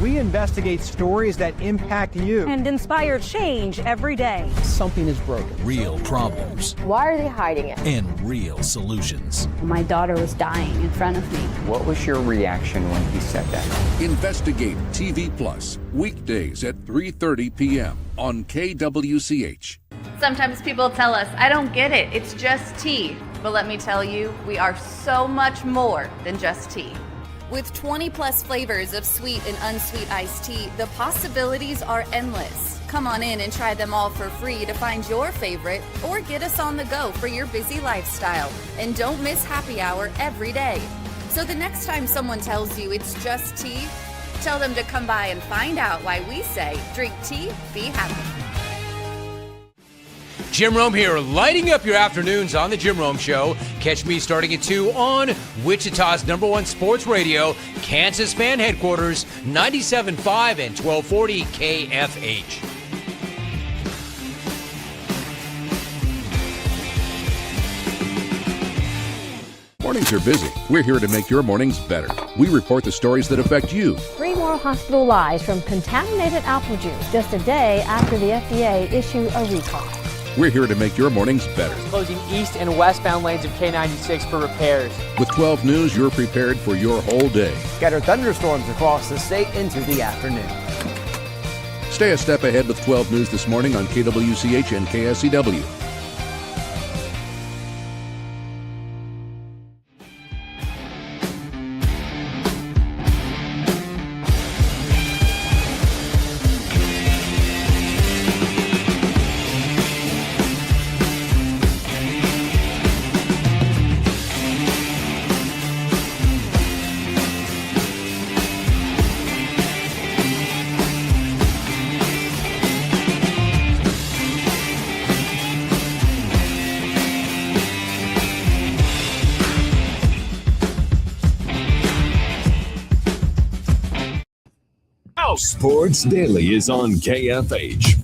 S18: We investigate stories that impact you.
S13: And inspire change every day.
S18: Something is broken.
S4: Real problems.
S17: Why are they hiding it?
S4: And real solutions.
S22: My daughter was dying in front of me.
S18: What was your reaction when he said that?
S11: Investigate TV Plus, weekdays at 3:30 p.m. on KWCH.
S20: Sometimes people tell us, I don't get it, it's just tea. But let me tell you, we are so much more than just tea. With 20 plus flavors of sweet and unsweet iced tea, the possibilities are endless. Come on in and try them all for free to find your favorite or get us on the go for your busy lifestyle. And don't miss happy hour every day. So the next time someone tells you it's just tea, tell them to come by and find out why we say drink tea, be happy.
S21: Jim Rome here, lighting up your afternoons on The Jim Rome Show. Catch me starting at 2 on Wichita's #1 sports radio, Kansas Fan Headquarters, 97.5 and 1240 KFH.
S11: Mornings are busy. We're here to make your mornings better. We report the stories that affect you.
S22: 3 more hospitalized from contaminated apple juice just a day after the FDA issued a recall.
S11: We're here to make your mornings better.
S23: Closing east and westbound lanes of K96 for repairs.
S11: With 12 News, you're prepared for your whole day.
S2: Scattered thunderstorms across the state into the afternoon.
S11: Stay a step ahead with 12 News this morning on KWCH and KSCW.
S1: Sports Daily is on KFH.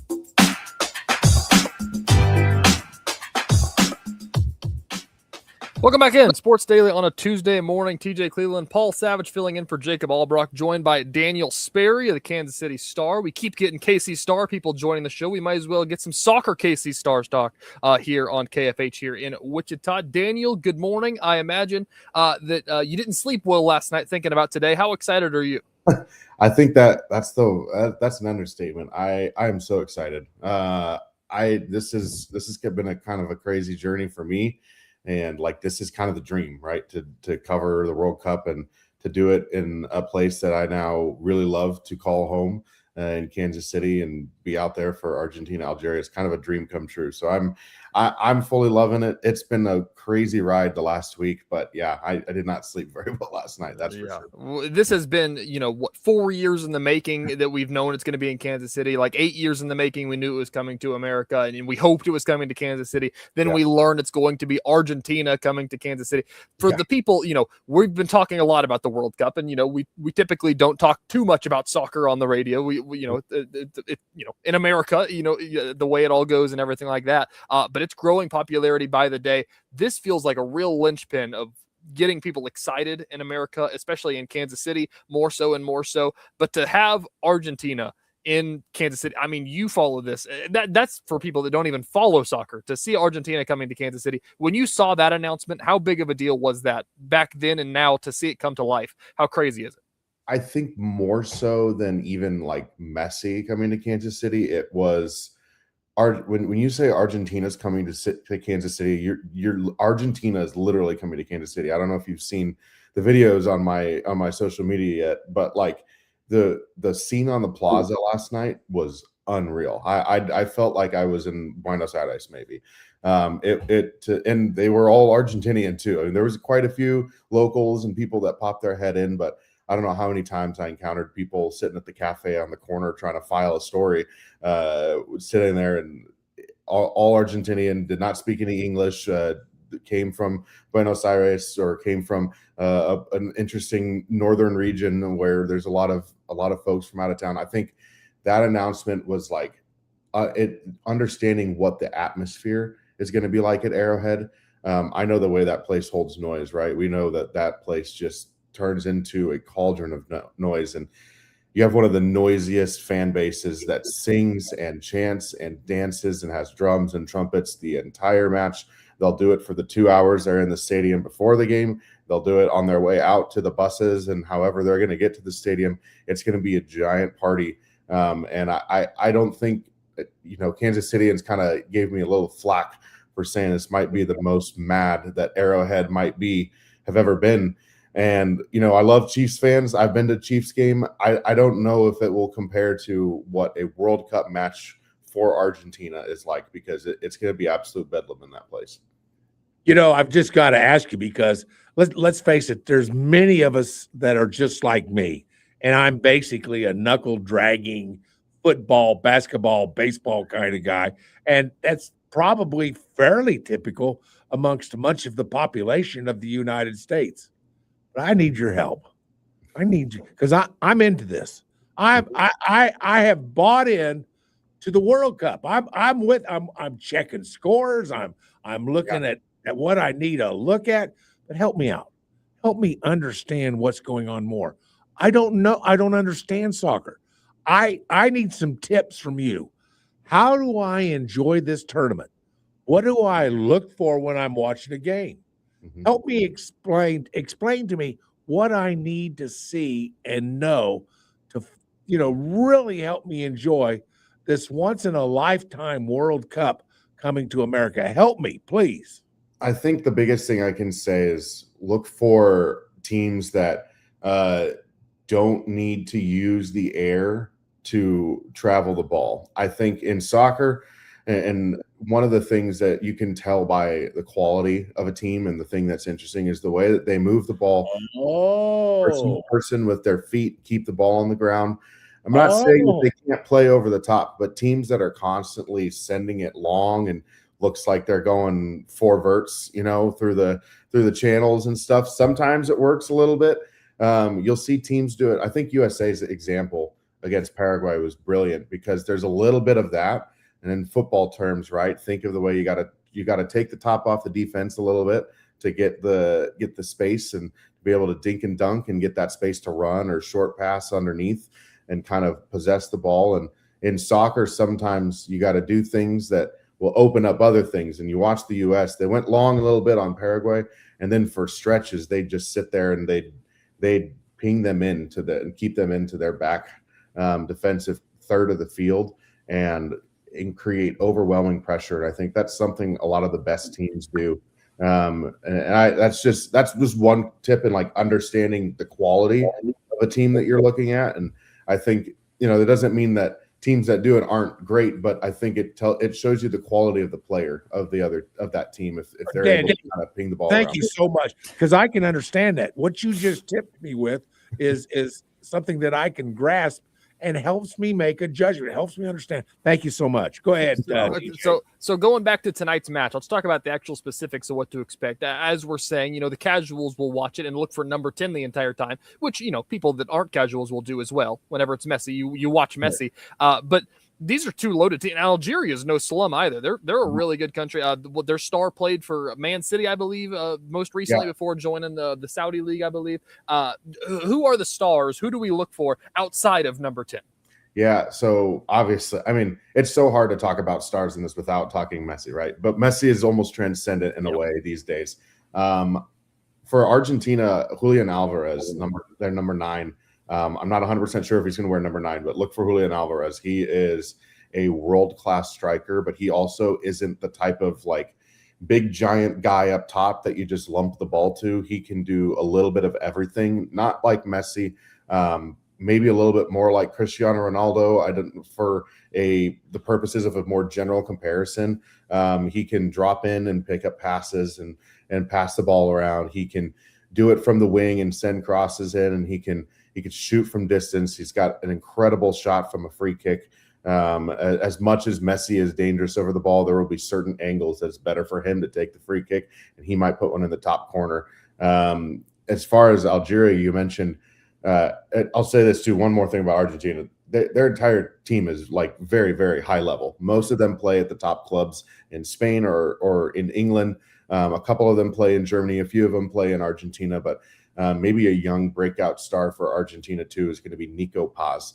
S9: Welcome back in. Sports Daily on a Tuesday morning. Tejay, Cleland, Paul Savage filling in for Jacob Albrock, joined by Daniel Sperry of the Kansas City Star. We keep getting KC Star people joining the show. We might as well get some soccer KC Stars talk here on KFH here in Wichita. Daniel, good morning. I imagine that you didn't sleep well last night thinking about today. How excited are you?
S3: I think that's an understatement. I am so excited. This has been a kind of a crazy journey for me, and like this is kind of the dream, right? To cover the World Cup and to do it in a place that I now really love to call home in Kansas City and be out there for Argentina, Algeria. It's kind of a dream come true. So I'm fully loving it. It's been a crazy ride the last week, but yeah, I did not sleep very well last night. That's for sure.
S9: Well, this has been, 4 years in the making that we've known it's going to be in Kansas City. Like 8 years in the making, we knew it was coming to America, and we hoped it was coming to Kansas City. Then we learned it's going to be Argentina coming to Kansas City. For the people, we've been talking a lot about the World Cup, and we typically don't talk too much about soccer on the radio. We in America, the way it all goes and everything like that. But it's growing popularity by the day. This feels like a real linchpin of getting people excited in America, especially in Kansas City, more so and more so. But to have Argentina in Kansas City, I mean, you follow this. That's for people that don't even follow soccer. To see Argentina coming to Kansas City, when you saw that announcement, how big of a deal was that back then and now to see it come to life? How crazy is it?
S3: I think more so than even like Messi coming to Kansas City, it was when you say Argentina's coming to Kansas City, your Argentina is literally coming to Kansas City. I don't know if you've seen the videos on my social media yet, but like the scene on the plaza last night was unreal. I felt like I was in Buenos Aires maybe. And they were all Argentinian too. I mean, there was quite a few locals and people that popped their head in, but I don't know how many times I encountered people sitting at the cafe on the corner trying to file a story, sitting there, and all Argentinian, did not speak any English, came from Buenos Aires or came from an interesting northern region where there's a lot of folks from out of town. I think that announcement was like understanding what the atmosphere is going to be like at Arrowhead. I know the way that place holds noise, right? We know that place just turns into a cauldron of noise, and you have one of the noisiest fan bases that sings and chants and dances and has drums and trumpets the entire match. They'll do it for the 2 hours they're in the stadium before the game. They'll do it on their way out to the buses, and however they're going to get to the stadium, it's going to be a giant party. And I don't think, Kansas Cityans kind of gave me a little flack for saying this might be the most mad that Arrowhead have ever been. And, I love Chiefs fans. I've been to Chiefs game. I don't know if it will compare to what a World Cup match for Argentina is like, because it's going to be absolute bedlam in that place.
S10: I've just got to ask you, because let's face it, there's many of us that are just like me. And I'm basically a knuckle dragging football, basketball, baseball kind of guy. And that's probably fairly typical amongst much of the population of the United States. But I need your help. I need you because I'm into this. I have bought in to the World Cup. I'm checking scores. I'm looking at what I need to look at. But help me out. Help me understand what's going on more. I don't know. I don't understand soccer. I need some tips from you. How do I enjoy this tournament? What do I look for when I'm watching a game? Help me explain to me what I need to see and know to, really help me enjoy this once in a lifetime World Cup coming to America. Help me, please.
S3: I think the biggest thing I can say is look for teams that don't need to use the air to travel the ball. I think in soccer, and one of the things that you can tell by the quality of a team, and the thing that's interesting is the way that they move the ball person to person with their feet, keep the ball on the ground. I'm not saying that they can't play over the top, but teams that are constantly sending it long and looks like they're going 4 verts, through the channels and stuff. Sometimes it works a little bit. You'll see teams do it. I think USA's example against Paraguay was brilliant because there's a little bit of that. And in football terms, right? Think of the way you got to take the top off the defense a little bit to get the space and be able to dink and dunk and get that space to run or short pass underneath and kind of possess the ball. And in soccer, sometimes you got to do things that will open up other things. And you watch the U.S., they went long a little bit on Paraguay, and then for stretches, they just sit there and they'd ping them into and keep them into their back defensive third of the field and create overwhelming pressure. And I think that's something a lot of the best teams do. That's just one tip in like understanding the quality of a team that you're looking at. And I think, that doesn't mean that teams that do it aren't great, but I think it shows you the quality of the player of that team if they're able to kind of ping the ball.
S10: Thank you so much, because I can understand that. What you just tipped me with is something that I can grasp and helps me make a judgment. It helps me understand. Thank you so much. Go ahead.
S9: So going back to tonight's match, let's talk about the actual specifics of what to expect. As we're saying, the casuals will watch it and look for number 10 the entire time, which, people that aren't casuals will do as well. Whenever it's Messi, you watch Messi. But these are 2 loaded teams. Algeria is no slum either. They're a really good country. Their star played for Man City, I believe, most recently before joining the Saudi League, I believe. Who are the stars? Who do we look for outside of number 10?
S3: Yeah, so obviously, it's so hard to talk about stars in this without talking Messi, right? But Messi is almost transcendent in a way these days. For Argentina, Julian Alvarez, they're number 9. I'm not 100% sure if he's going to wear number 9, but look for Julian Alvarez. He is a world-class striker, but he also isn't the type of big giant guy up top that you just lump the ball to. He can do a little bit of everything, not like Messi, maybe a little bit more like Cristiano Ronaldo. For the purposes of a more general comparison, he can drop in and pick up passes and pass the ball around. He can do it from the wing and send crosses in, and he can shoot from distance. He's got an incredible shot from a free kick. As much as Messi is dangerous over the ball, there will be certain angles that's better for him to take the free kick, and he might put one in the top corner. As far as Algeria, you mentioned, I'll say this too. One more thing about Argentina. Their entire team is very, very high level. Most of them play at the top clubs in Spain or in England. A couple of them play in Germany. A few of them play in Argentina, but maybe a young breakout star for Argentina too is going to be Nico Paz.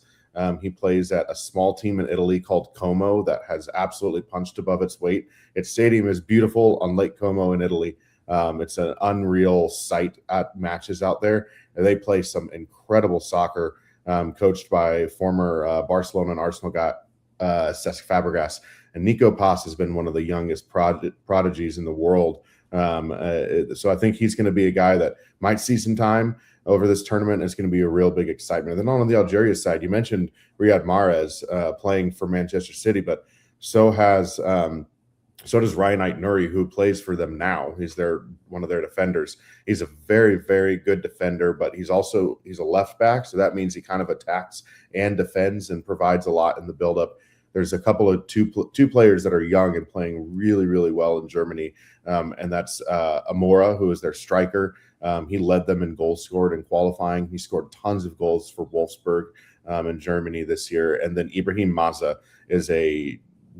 S3: He plays at a small team in Italy called Como that has absolutely punched above its weight. Its stadium is beautiful on Lake Como in Italy. It's an unreal sight at matches out there. And they play some incredible soccer, coached by former Barcelona and Arsenal guy Cesc Fabregas. And Nico Paz has been one of the youngest prodigies in the world. So I think he's going to be a guy that might see some time over this tournament. It's going to be a real big excitement. And then on the Algeria side, you mentioned Riyad Mahrez playing for Manchester City, but so does Ryan Ait-Nouri, who plays for them now. He's one of their defenders. He's a very, very good defender, but he's a left back, so that means he kind of attacks and defends and provides a lot in the buildup. there's a couple of two players that are young and playing really, really well in Germany, and that's Amora, who is their striker. He led them in goals scored in qualifying. He scored tons of goals for Wolfsburg in Germany this year. And then Ibrahim Maza is a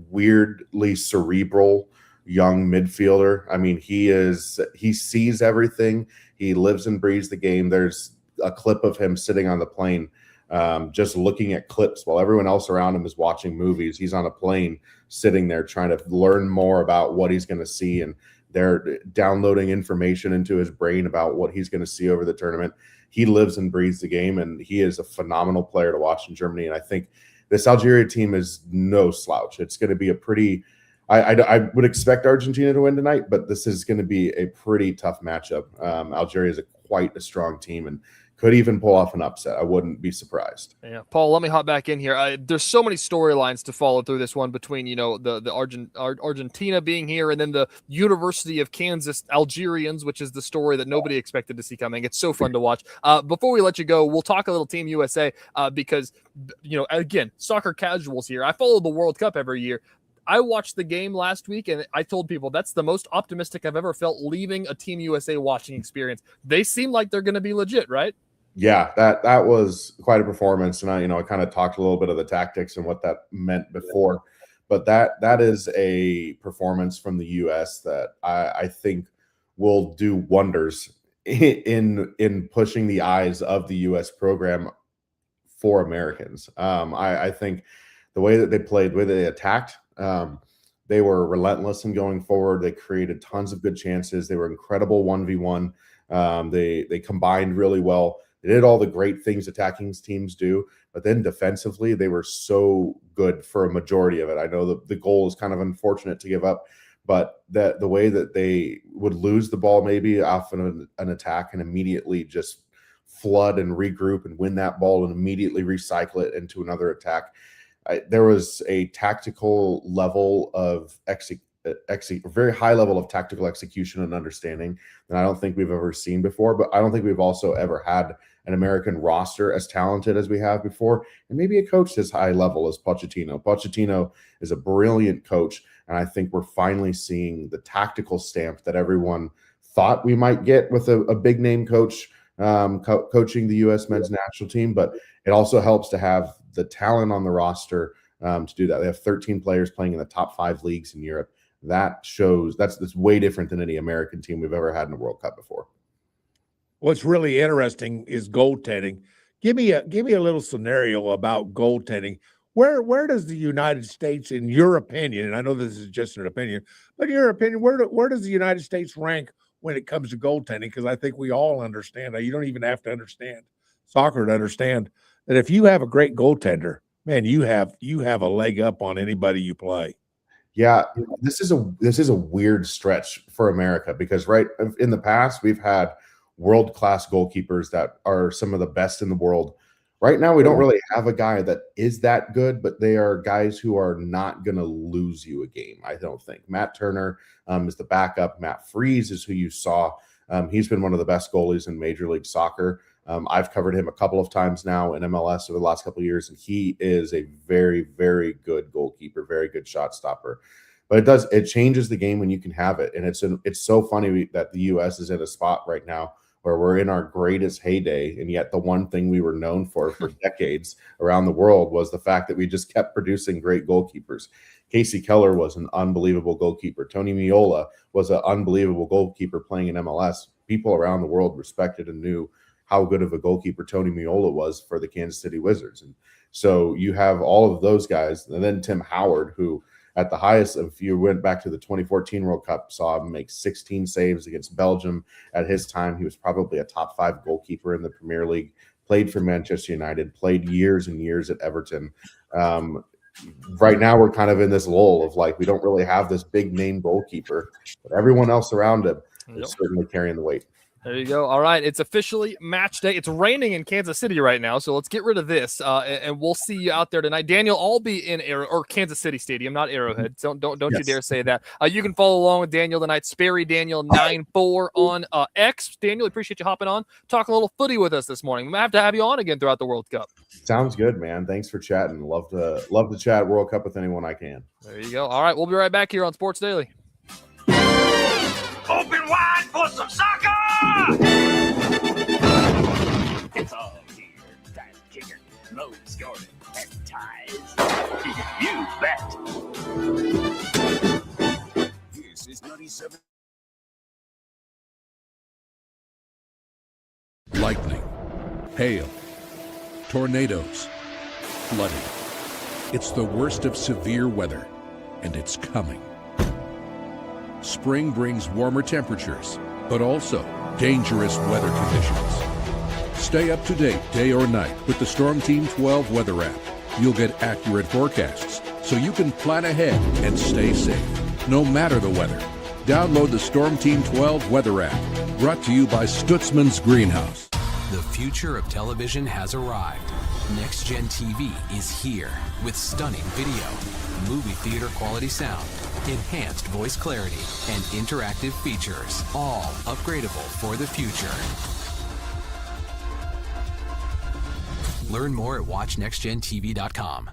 S3: weirdly cerebral young midfielder. I mean, he sees everything. He lives and breathes the game. There's a clip of him sitting on the plane, just looking at clips while everyone else around him is watching movies. He's on a plane sitting there trying to learn more about what he's going to see, and they're downloading information into his brain about what he's going to see over the tournament. He lives and breathes the game, and he is a phenomenal player to watch in Germany. And I think this Algeria team is no slouch. It's going to be a pretty I would expect Argentina to win tonight, but this is going to be a pretty tough matchup. Algeria is quite a strong team and could even pull off an upset. I wouldn't be surprised.
S9: Yeah, Paul, let me hop back in here. There's so many storylines to follow through this one between, the Argentina being here and then the University of Kansas Algerians, which is the story that nobody expected to see coming. It's so fun to watch. Before we let you go, we'll talk a little Team USA because, again, soccer casuals here. I follow the World Cup every year. I watched the game last week, and I told people that's the most optimistic I've ever felt leaving a Team USA watching experience. They seem like they're going to be legit, right?
S3: Yeah, that was quite a performance, and I kind of talked a little bit of the tactics and what that meant before, but that is a performance from the U.S. that I think will do wonders in pushing the eyes of the U.S. program for Americans. I think the way that they played, the way that they attacked. They were relentless in going forward. They created tons of good chances. They were incredible 1v1. They combined really well. They did all the great things attacking teams do, but then defensively, they were so good for a majority of it. I know the goal is kind of unfortunate to give up, but the way that they would lose the ball maybe off an attack and immediately just flood and regroup and win that ball and immediately recycle it into another attack. There was a tactical level of very high level of tactical execution and understanding that I don't think we've ever seen before, but I don't think we've also ever had an American roster as talented as we have before, and maybe a coach as high level as Pochettino. Pochettino is a brilliant coach, and I think we're finally seeing the tactical stamp that everyone thought we might get with a big name coach coaching the U.S. men's national team, but it also helps to have the talent on the roster to do that. They have 13 players playing in the top 5 leagues in Europe. That shows that's way different than any American team we've ever had in a World Cup before.
S10: What's really interesting is goaltending. Give me a little scenario about goaltending. Where does the United States, in your opinion, and I know this is just an opinion, but in your opinion, where does the United States rank when it comes to goaltending? Because I think we all understand that. You don't even have to understand soccer to understand that if you have a great goaltender, man, you have a leg up on anybody you play.
S3: Yeah, this is a weird stretch for America because right in the past we've had world-class goalkeepers that are some of the best in the world. Right now we don't really have a guy that is that good, but they are guys who are not going to lose you a game, I don't think. Matt Turner is the backup. Matt Freese is who you saw. He's been one of the best goalies in Major League Soccer. I've covered him a couple of times now in MLS over the last couple of years, and he is a very, very good goalkeeper, very good shot stopper. But it changes the game when you can have it, and it's so funny that the U.S. is in a spot right now where we're in our greatest heyday, and yet the one thing we were known for decades around the world was the fact that we just kept producing great goalkeepers. Casey Keller was an unbelievable goalkeeper. Tony Meola was an unbelievable goalkeeper playing in MLS. People around the world respected and knew how good of a goalkeeper Tony Meola was for the Kansas City Wizards. And so you have all of those guys, and then Tim Howard, who at the highest, if you went back to the 2014 World Cup, saw him make 16 saves against Belgium. At his time, he was probably a top 5 goalkeeper in the Premier League, played for Manchester United, played years and years at Everton. Right now, we're kind of in this lull of we don't really have this big name goalkeeper, but everyone else around him is certainly carrying the weight.
S9: There you go. All right. It's officially match day. It's raining in Kansas City right now, so let's get rid of this, and we'll see you out there tonight. Daniel, I'll be in Kansas City Stadium, not Arrowhead. So don't
S3: Yes.
S9: you dare say that. You can follow along with Daniel tonight. Sperry Daniel 94 on X. Daniel, appreciate you hopping on, talking a little footy with us this morning. We might have to have you on again throughout the World Cup.
S3: Sounds good, man. Thanks for chatting. Love to chat World Cup with anyone I can.
S9: There you go. All right. We'll be right back here on Sports Daily.
S15: Open wide for some soccer! It's all here. Time kicking, low scoring, and ties. You bet.
S1: This is 97.
S11: Lightning, hail, tornadoes, flooding. It's the worst of severe weather, and it's coming. Spring brings warmer temperatures, but also dangerous weather conditions. Stay up to date day or night with the Storm Team 12 weather app. You'll get accurate forecasts, so you can plan ahead and stay safe, no matter the weather. Download the Storm Team 12 weather app, brought to you by Stutzman's Greenhouse.
S12: The future of television has arrived. Next Gen TV is here with stunning video, movie theater quality sound, enhanced voice clarity, and interactive features, all upgradable for the future. Learn more at watchnextgentv.com.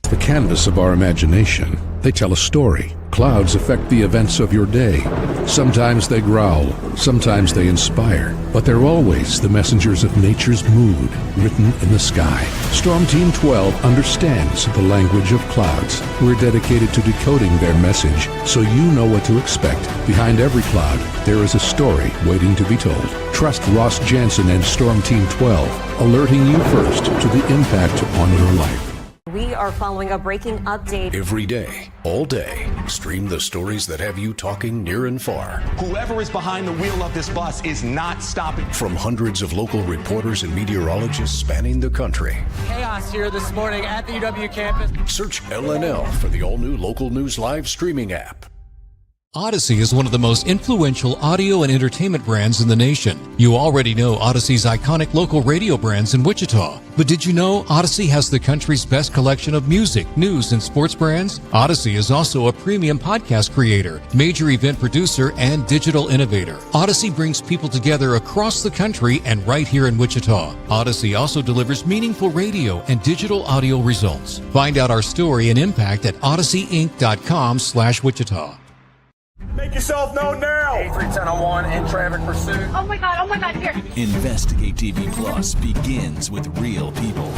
S11: The canvas of our imagination. They tell a story. Clouds affect the events of your day. Sometimes they growl, sometimes they inspire, but they're always the messengers of nature's mood, written in the sky. Storm Team 12 understands the language of clouds. We're dedicated to decoding their message, so you know what to expect. Behind every cloud, there is a story waiting to be told. Trust Ross Jansen and Storm Team 12, alerting you first to the impact on your life.
S13: We are following a breaking update.
S1: Every day, all day, stream the stories that have you talking near and far.
S14: Whoever is behind the wheel of this bus is not stopping.
S1: From hundreds of local reporters and meteorologists spanning the country.
S23: Chaos here this morning at the UW campus.
S1: Search LNL for the all-new Local News Live streaming app.
S16: Odyssey is one of the most influential audio and entertainment brands in the nation. You already know Odyssey's iconic local radio brands in Wichita. But did you know Odyssey has the country's best collection of music, news, and sports brands? Odyssey is also a premium podcast creator, major event producer, and digital innovator. Odyssey brings people together across the country and right here in Wichita. Odyssey also delivers meaningful radio and digital audio results. Find out our story and impact at odysseyinc.com/Wichita.
S15: Make yourself known now.
S18: 83101 in traffic pursuit.
S17: Oh my God, here.
S4: Investigate TV Plus begins with real people.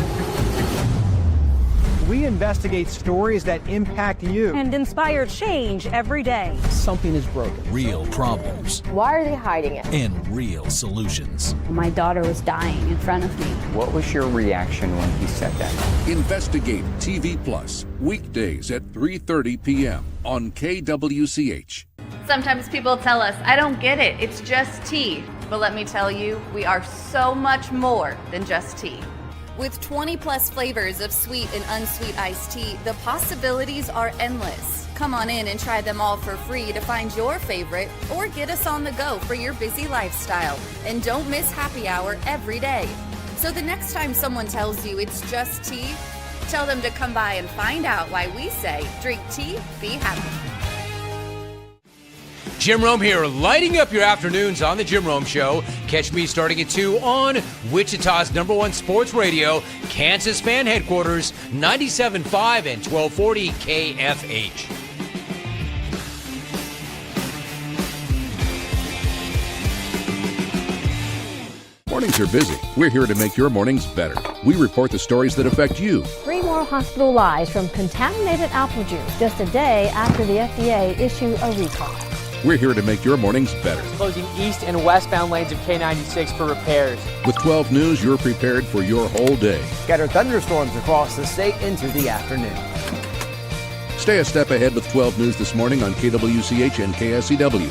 S18: We investigate stories that impact you.
S13: And inspire change every day.
S18: Something is broken.
S4: Real problems
S17: Why are they hiding it?
S4: and real solutions.
S17: My daughter was dying in front of me.
S18: What was your reaction when he said that?
S11: Investigate TV Plus, weekdays at 3:30 p.m. on KWCH.
S19: Sometimes people tell us, I don't get it, it's just tea. But let me tell you, we are so much more than just tea.
S20: With 20 plus flavors of sweet and unsweet iced tea, the possibilities are endless. Come on in and try them all for free to find your favorite, or get us on the go for your busy lifestyle. And don't miss happy hour every day. So the next time someone tells you it's just tea, tell them to come by and find out why we say, drink tea, be happy.
S21: Jim Rome here, lighting up your afternoons on The Jim Rome Show. Catch me starting at 2 on Wichita's #1 sports radio, Kansas Fan Headquarters, 97.5 and 1240 KFH.
S11: Mornings are busy. We're here to make your mornings better. We report the stories that affect you.
S22: 3 more hospitalized from contaminated apple juice just a day after the FDA issued a recall.
S11: We're here to make your mornings better.
S23: Closing east and westbound lanes of K96 for repairs.
S11: With 12 News, you're prepared for your whole day.
S2: Scattered thunderstorms across the state into the afternoon.
S11: Stay a step ahead with 12 News this morning on KWCH and KSCW.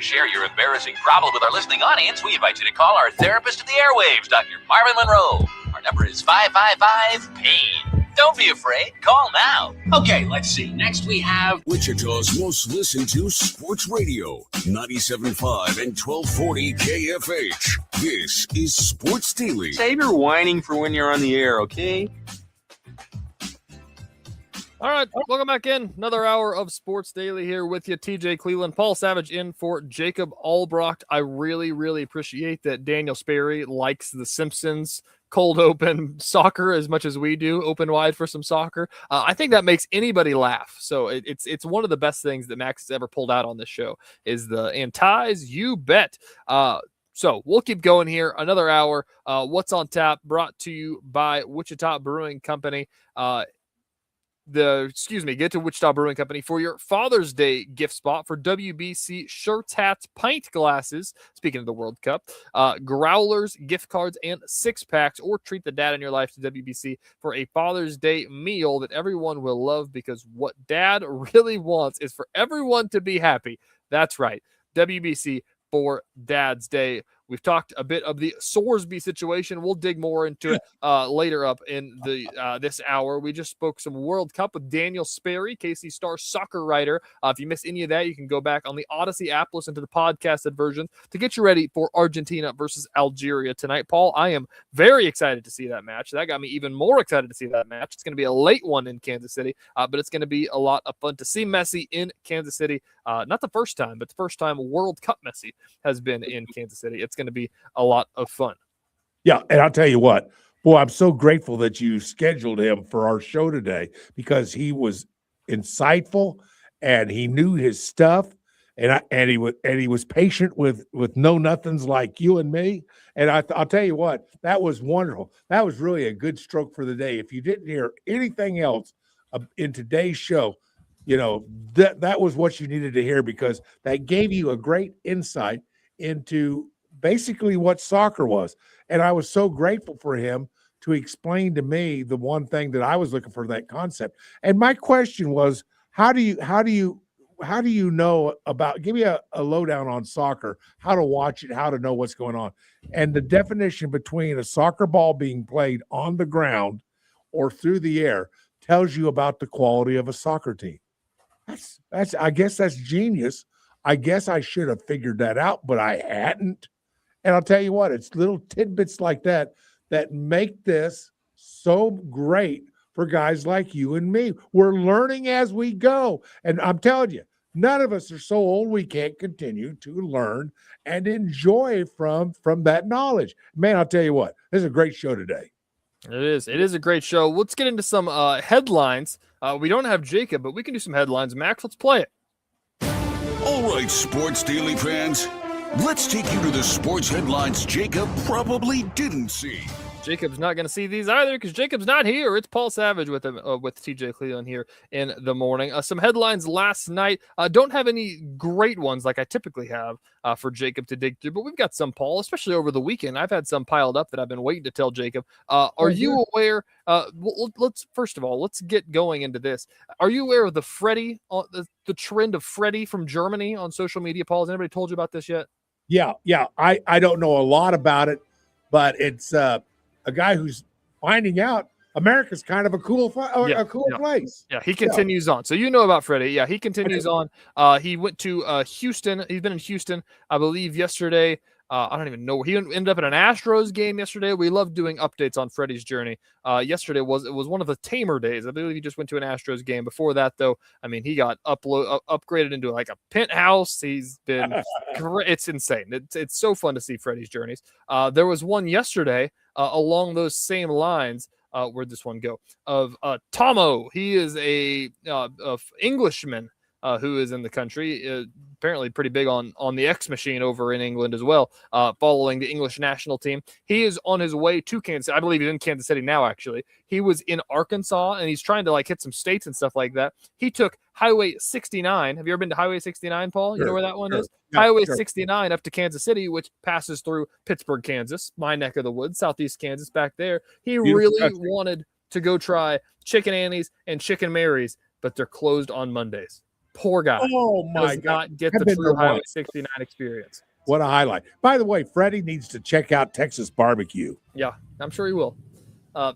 S5: Share your embarrassing problem with our listening audience, we invite you to call our therapist of the airwaves, Dr. Marvin Monroe. Our number is 555-PAIN. Don't be afraid. Call now. Okay, let's see. Next we have
S1: Wichita's most listened to sports radio, 97.5 and 1240 KFH. This is Sports Daily.
S8: Save your whining for when you're on the air, okay?
S9: All right, welcome back in. Another hour of Sports Daily here with you, TJ Cleland, Paul Savage in for Jacob Albrocht. I really, really appreciate that Daniel Sperry likes The Simpsons cold open soccer as much as we do, open wide for some soccer. I think that makes anybody laugh. So it's one of the best things that Max has ever pulled out on this show is the antis, you bet. So we'll keep going here. Another hour. What's on tap brought to you by Wichita Brewing Company. Get to Wichita Brewing Company for your Father's Day gift spot for WBC shirts, hats, pint glasses. Speaking of the World Cup, growlers, gift cards, and 6-packs, or treat the dad in your life to WBC for a Father's Day meal that everyone will love, because what dad really wants is for everyone to be happy. That's right. WBC for Dad's Day. We've talked a bit of the Sorsby situation. We'll dig more into it later up in the this hour. We just spoke some World Cup with Daniel Sperry, KC Star soccer writer. If you missed any of that, you can go back on the Odyssey app, listen to the podcasted version to get you ready for Argentina versus Algeria tonight. Paul, I am very excited to see that match. That got me even more excited to see that match. It's going to be a late one in Kansas City, but it's going to be a lot of fun to see Messi in Kansas City. Not the first time, but the first time World Cup Messi has been in Kansas City. It's going to be a lot of fun.
S10: Yeah, and I'll tell you what, boy, I'm so grateful that you scheduled him for our show today, because he was insightful and he knew his stuff, and he was patient with know nothings like you and me. And I'll tell you what, that was wonderful. That was really a good stroke for the day. If you didn't hear anything else in today's show, you know, that was what you needed to hear, because that gave you a great insight into basically what soccer was. And I was so grateful for him to explain to me the one thing that I was looking for, that concept. And my question was, how do you know about, give me a lowdown on soccer, how to watch it, how to know what's going on. And the definition between a soccer ball being played on the ground or through the air tells you about the quality of a soccer team. That's I guess that's genius. I guess I should have figured that out, but I hadn't. And I'll tell you what, it's little tidbits like that that make this so great for guys like you and me. We're learning as we go. And I'm telling you, none of us are so old we can't continue to learn and enjoy from that knowledge. Man, I'll tell you what, this is a great show today.
S9: It is a great show. Let's get into some headlines. We don't have Jacob, but we can do some headlines. Max, let's play it.
S1: All right, Sports Daily fans, let's take you to the sports headlines Jacob probably didn't see.
S9: Jacob's not going to see these either because Jacob's not here. It's Paul Savage with him, with TJ Cleland here in the morning. Some headlines last night. Don't have any great ones like I typically have for Jacob to dig through, but we've got some, Paul, especially over the weekend. I've had some piled up that I've been waiting to tell Jacob. Are you aware? Let's first of all, let's get going into this. Are you aware of the Freddie, the trend of Freddie from Germany on social media, Paul? Has anybody told you about this yet?
S10: Yeah. I don't know a lot about it, but it's a guy who's finding out America's kind of a cool place.
S9: Yeah, he continues on. So you know about Freddie. Yeah, he continues on. He went to Houston. He's been in Houston, I believe, yesterday. I don't even know. He ended up at an Astros game yesterday. We love doing updates on Freddie's journey. Yesterday was one of the tamer days. I believe he just went to an Astros game. Before that, though, I mean, he got upgraded into like a penthouse. He's been it's insane. It's so fun to see Freddie's journeys. There was one yesterday along those same lines. Where'd this one go? Of Tomo. He is a Englishman who is in the country, apparently pretty big on the X machine over in England as well, following the English national team. He is on his way to Kansas City. I believe he's in Kansas City now, actually. He was in Arkansas, and he's trying to like hit some states and stuff like that. He took Highway 69. Have you ever been to Highway 69, Paul? You know where that one is? Yeah, Highway 69 up to Kansas City, which passes through Pittsburgh, Kansas, my neck of the woods, southeast Kansas back there. He really wanted to go try Chicken Annie's and Chicken Mary's, but they're closed on Mondays. Poor guy.
S10: Oh my God!
S9: Not get the true Highway 69 experience.
S10: What a highlight! By the way, Freddie needs to check out Texas barbecue.
S9: Yeah, I'm sure he will.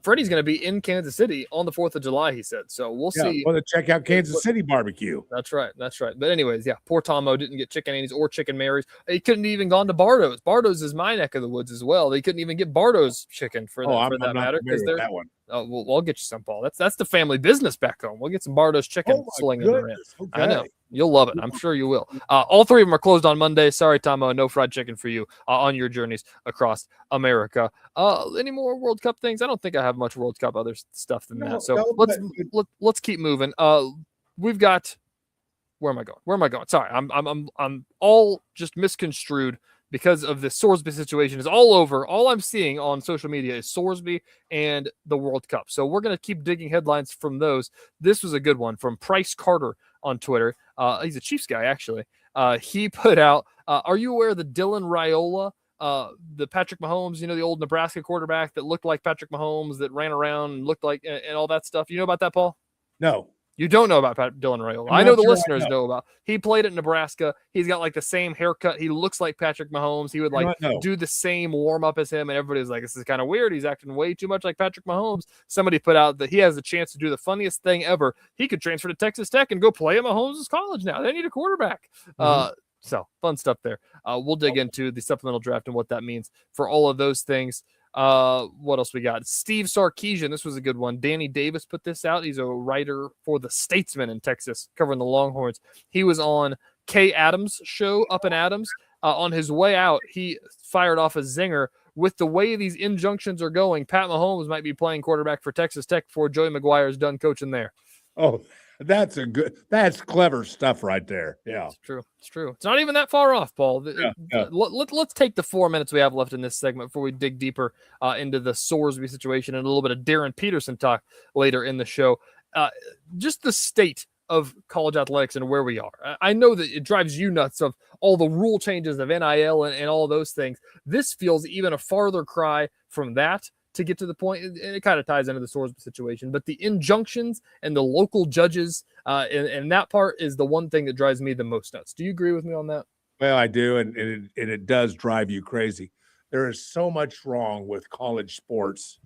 S9: Freddie's going to be in Kansas City on the 4th of July, he said. So we'll see.
S10: Want to check out Kansas City barbecue.
S9: That's right. But anyways, yeah, poor Tomo didn't get Chicken Annie's or Chicken Mary's. He couldn't even gone to Bardo's. Bardo's is my neck of the woods as well. They couldn't even get Bardo's chicken for that matter. Because they're that one. Oh, well, I'll get you some, Paul. That's the family business back home. We'll get some Bardo's chicken slinging around. Okay. I know. You'll love it. I'm sure you will. All three of them are closed on Monday. Sorry, Tomo. No fried chicken for you on your journeys across America. Any more World Cup things? I don't think I have much World Cup other stuff than that. So let's keep moving. We've got. Where am I going? Sorry, I'm all just misconstrued because of the Sorsby situation. Is all over. All I'm seeing on social media is Sorsby and the World Cup. So we're going to keep digging headlines from those. This was a good one from Price Carter on Twitter. He's a Chiefs guy, actually. He put out, are you aware of the Dylan Raiola, the Patrick Mahomes, the old Nebraska quarterback that looked like Patrick Mahomes, that ran around and looked like, and all that stuff? You know about that, Paul?
S10: No.
S9: You don't know about Dylan Raiola. I know the listeners know about. He played at Nebraska. He's got like the same haircut. He looks like Patrick Mahomes. He would do the same warm up as him, and everybody's like, "This is kind of weird. He's acting way too much like Patrick Mahomes." Somebody put out that he has the chance to do the funniest thing ever. He could transfer to Texas Tech and go play at Mahomes' college now. They need a quarterback. So fun stuff there. We'll dig into the supplemental draft and what that means for all of those things. What else we got? Steve Sarkisian. This was a good one. Danny Davis put this out. He's a writer for the Statesman in Texas, covering the Longhorns. He was on Kay Adams' show, Up and Adams. On his way out, he fired off a zinger. With the way these injunctions are going, Pat Mahomes might be playing quarterback for Texas Tech before Joey McGuire's done coaching there.
S10: Oh, that's clever stuff right there. Yeah,
S9: it's true. It's not even that far off, Paul. Let's take the 4 minutes we have left in this segment before we dig deeper into the Sorsby situation and a little bit of Darren Peterson talk later in the show. Just the state of college athletics and where we are. I know that it drives you nuts of all the rule changes of NIL and all those things. This feels even a farther cry from that to get to the point, and it kind of ties into the Sorsby situation, but the injunctions and the local judges and that part is the one thing that drives me the most nuts. Do you agree with me on that?
S10: Well, I do, and it does drive you crazy. There is so much wrong with college sports,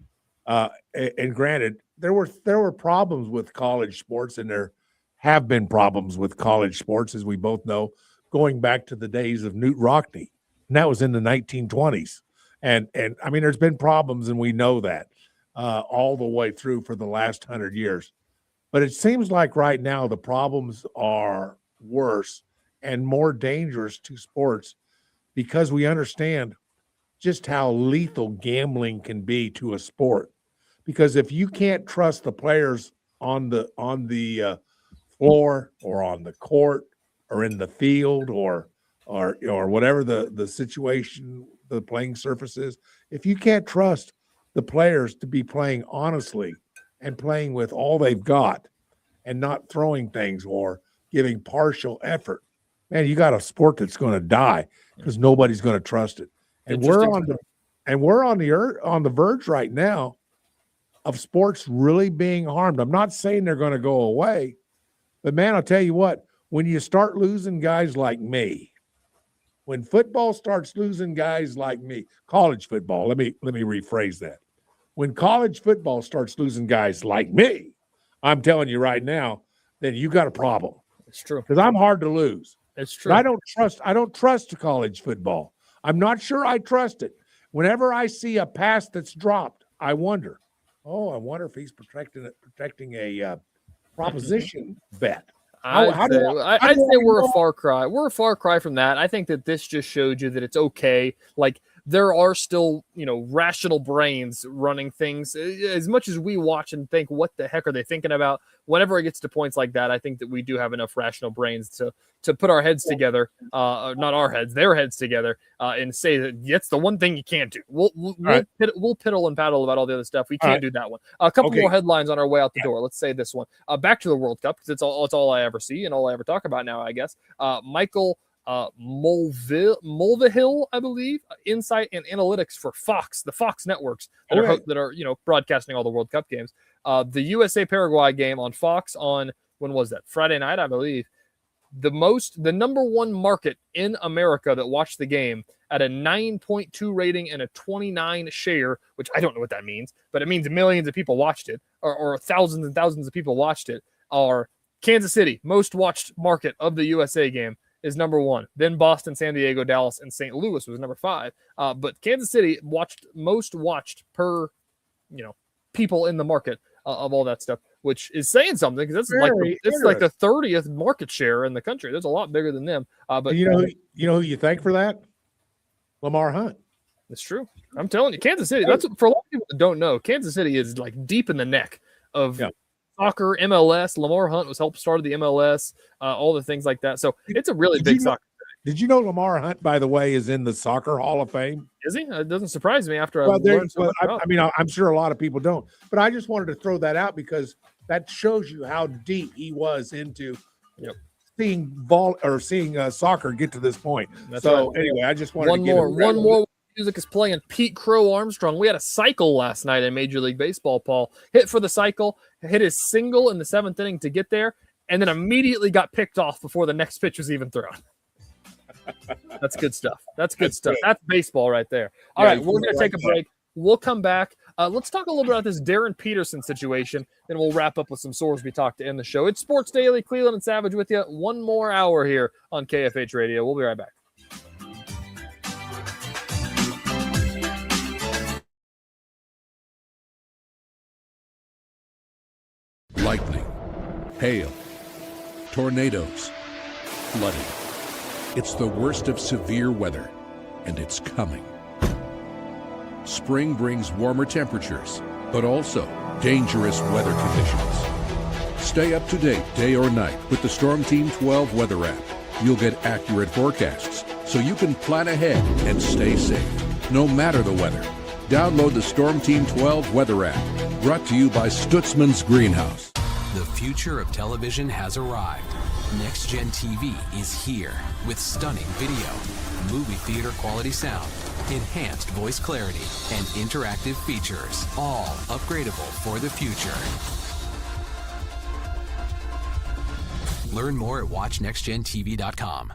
S10: and granted, there were problems with college sports, and there have been problems with college sports, as we both know, going back to the days of Knute Rockne, and that was in the 1920s. And I mean, there's been problems, and we know that all the way through for the last 100 years. But it seems like right now the problems are worse and more dangerous to sports because we understand just how lethal gambling can be to a sport. Because if you can't trust the players on the floor or on the court or in the field or whatever the situation, the playing surfaces, if you can't trust the players to be playing honestly and playing with all they've got and not throwing things or giving partial effort, man, you got a sport that's going to die because nobody's going to trust it. And we're on the verge right now of sports really being harmed. I'm not saying they're going to go away, but man, I'll tell you what, when you start losing guys like me, when football starts losing guys like me, college football, let me rephrase that. When college football starts losing guys like me, I'm telling you right now, then you got a problem.
S9: It's true.
S10: Because I'm hard to lose.
S9: It's true.
S10: But I don't trust college football. I'm not sure I trust it. Whenever I see a pass that's dropped, I wonder if he's protecting a proposition bet.
S9: I'd say we're a far cry. We're a far cry from that. I think that this just showed you that it's okay. Like, there are still, rational brains running things. As much as we watch and think, what the heck are they thinking about? Whenever it gets to points like that, I think that we do have enough rational brains to put our heads together, not our heads, their heads together, and say that that's the one thing you can't do. We'll piddle and paddle about all the other stuff. We can't do that one. A couple more headlines on our way out the door. Let's say this one. Back to the World Cup, because it's all I ever see and all I ever talk about now, I guess. Michael Mulvihill, I believe, insight and analytics for Fox, the Fox networks that are broadcasting all the World Cup games. The USA Paraguay game on Fox on, when was that? Friday night, I believe. The number one market in America that watched the game at a 9.2 rating and a 29 share, which I don't know what that means, but it means millions of people watched it, or thousands and thousands of people watched it, are Kansas City, most watched market of the USA game, is number one. Then Boston, San Diego, Dallas, and St. Louis was number 5. But Kansas City most watched per, people in the market of all that stuff, which is saying something, because it's like the 30th market share in the country. There's a lot bigger than them. But
S10: you know who you thank for that? Lamar Hunt.
S9: It's true. I'm telling you, Kansas City. That's for a lot of people that don't know. Kansas City is like deep in the neck of soccer, MLS. Lamar Hunt was helped start the MLS, all the things like that. So it's a really big soccer.
S10: Did you know Lamar Hunt, by the way, is in the Soccer Hall of Fame?
S9: Is he? It doesn't surprise me after I learned so much about it.
S10: I'm sure a lot of people don't. But I just wanted to throw that out because that shows you how deep he was into seeing soccer get to this point. That's right. Anyway, I just wanted
S9: one more. Music is playing. Pete Crow Armstrong. We had a cycle last night in Major League Baseball, Paul. Hit for the cycle, hit his single in the 7th inning to get there, and then immediately got picked off before the next pitch was even thrown. That's good stuff. That's stuff. That's baseball right there. All right, we're going to take a break. We'll come back. Let's talk a little bit about this Darren Peterson situation, then we'll wrap up with some Sorsby talk to end the show. It's Sports Daily, Cleland and Savage with you. One more hour here on KFH Radio. We'll be right back.
S11: Lightning, hail, tornadoes, flooding. It's the worst of severe weather, and it's coming. Spring brings warmer temperatures, but also dangerous weather conditions. Stay up to date day or night with the Storm Team 12 weather app. You'll get accurate forecasts, so you can plan ahead and stay safe, no matter the weather. Download the Storm Team 12 weather app, brought to you by Stutzman's Greenhouse.
S12: The future of television has arrived. Next Gen TV is here with stunning video, movie theater quality sound, enhanced voice clarity, and interactive features, all upgradable for the future. Learn more at watchnextgentv.com.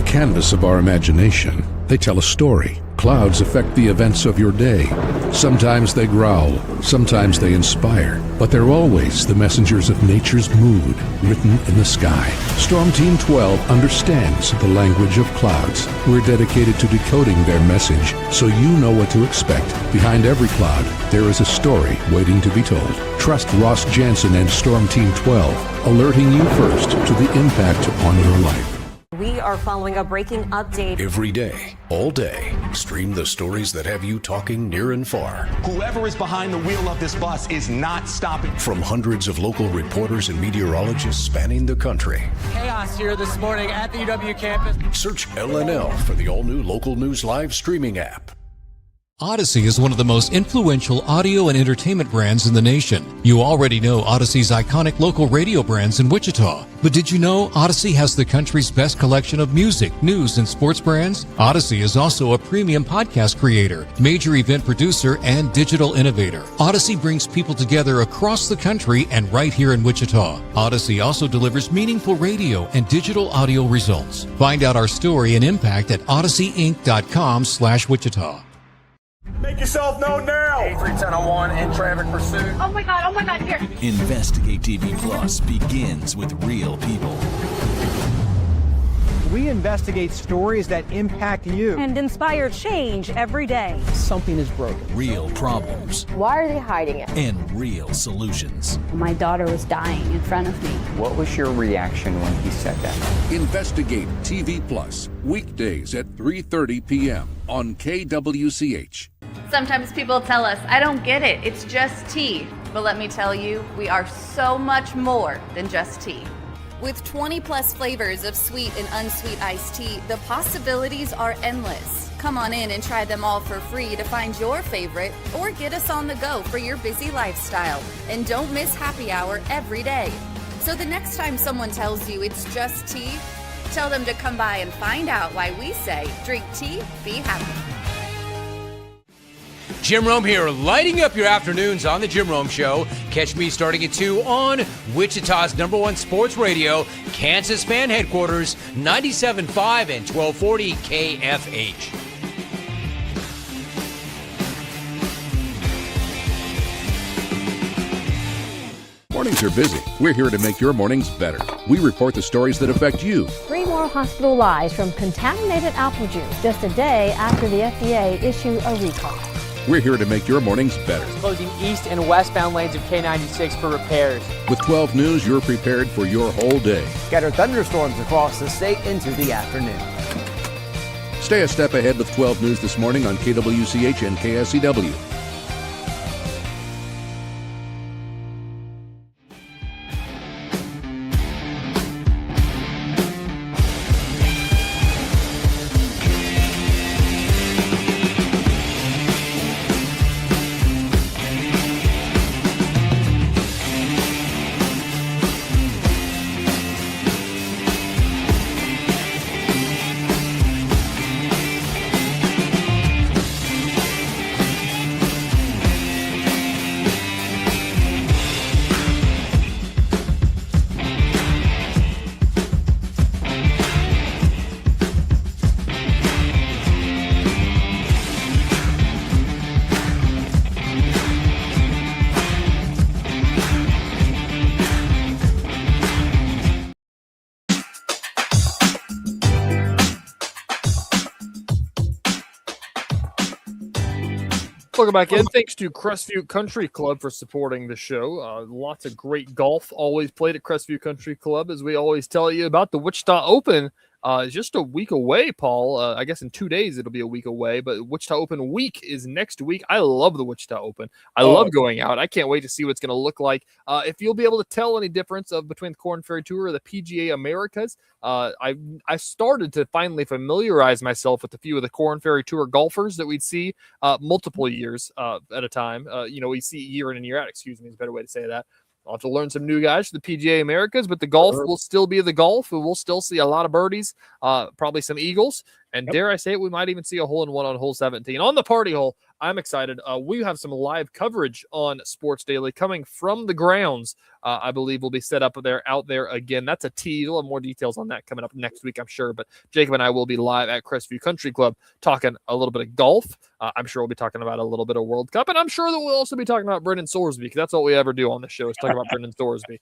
S11: Canvas of our imagination. They tell a story. Clouds affect the events of your day. Sometimes they growl, sometimes they inspire, but they're always the messengers of nature's mood, written in the sky. Storm Team 12 understands the language of clouds. We're dedicated to decoding their message, so you know what to expect. Behind every cloud, there is a story waiting to be told. Trust Ross Jansen and Storm Team 12, alerting you first to the impact on your life.
S13: We are following a breaking update.
S1: Every day, all day, stream the stories that have you talking near and far.
S14: Whoever is behind the wheel of this bus is not stopping.
S1: From hundreds of local reporters and meteorologists spanning the country.
S23: Chaos here this morning at the UW campus.
S1: Search LNL for the all-new Local News Live streaming app.
S16: Odyssey is one of the most influential audio and entertainment brands in the nation. You already know Odyssey's iconic local radio brands in Wichita. But did you know Odyssey has the country's best collection of music, news, and sports brands? Odyssey is also a premium podcast creator, major event producer, and digital innovator. Odyssey brings people together across the country and right here in Wichita. Odyssey also delivers meaningful radio and digital audio results. Find out our story and impact at odysseyinc.com/Wichita.
S15: Make yourself known now.
S18: 31001 in traffic pursuit.
S17: Oh my God, here.
S4: Investigate TV Plus begins with real people.
S18: We investigate stories that impact you.
S13: And inspire change every day.
S18: Something is broken.
S4: Real problems
S17: Why are they hiding it?
S4: and real solutions.
S17: My daughter was dying in front of me.
S18: What was your reaction when he said that?
S11: Investigate TV Plus, weekdays at 3:30 p.m. on KWCH.
S19: Sometimes people tell us, I don't get it, it's just tea. But let me tell you, we are so much more than just tea.
S20: With 20 plus flavors of sweet and unsweet iced tea, the possibilities are endless. Come on in and try them all for free to find your favorite or get us on the go for your busy lifestyle. And don't miss happy hour every day. So the next time someone tells you it's just tea, tell them to come by and find out why we say drink tea, be happy.
S21: Jim Rome here, lighting up your afternoons on The Jim Rome Show. Catch me starting at 2 on Wichita's #1 sports radio, Kansas fan headquarters, 97.5 and 1240 KFH.
S11: Mornings are busy. We're here to make your mornings better. We report the stories that affect you.
S22: 3 more hospital lies from contaminated apple juice just a day after the FDA issued a recall.
S11: We're here to make your mornings better.
S23: Closing east and westbound lanes of K96 for repairs.
S11: With 12 News, you're prepared for your whole day.
S2: Scattered thunderstorms across the state into the afternoon.
S11: Stay a step ahead with 12 News this morning on KWCH and KSCW.
S9: Welcome back in. Thanks to Crestview Country Club for supporting the show. Lots of great golf always played at Crestview Country Club, as we always tell you about the Wichita Open. Just a week away, Paul. I guess in 2 days it'll be a week away, but Wichita Open week is next week. I love the Wichita Open. I love going out. I can't wait to see what it's going to look like. If you'll be able to tell any difference between the Korn Ferry Tour or the PGA Americas, I started to finally familiarize myself with a few of the Korn Ferry Tour golfers that we'd see multiple years at a time. We see year in and year out, excuse me, is a better way to say that. I'll have to learn some new guys for the PGA Americas, but the golf will still be the golf. We'll still see a lot of birdies, probably some eagles, and dare I say it, we might even see a hole-in-one on hole 17. On the party hole, I'm excited. We have some live coverage on Sports Daily coming from the grounds. I believe will be set up out there again. That's a tease. We'll have more details on that coming up next week, I'm sure. But Jacob and I will be live at Crestview Country Club talking a little bit of golf. I'm sure we'll be talking about a little bit of World Cup. And I'm sure that we'll also be talking about Brendan Sorsby, because that's all we ever do on the show is talk about Brendan Sorsby.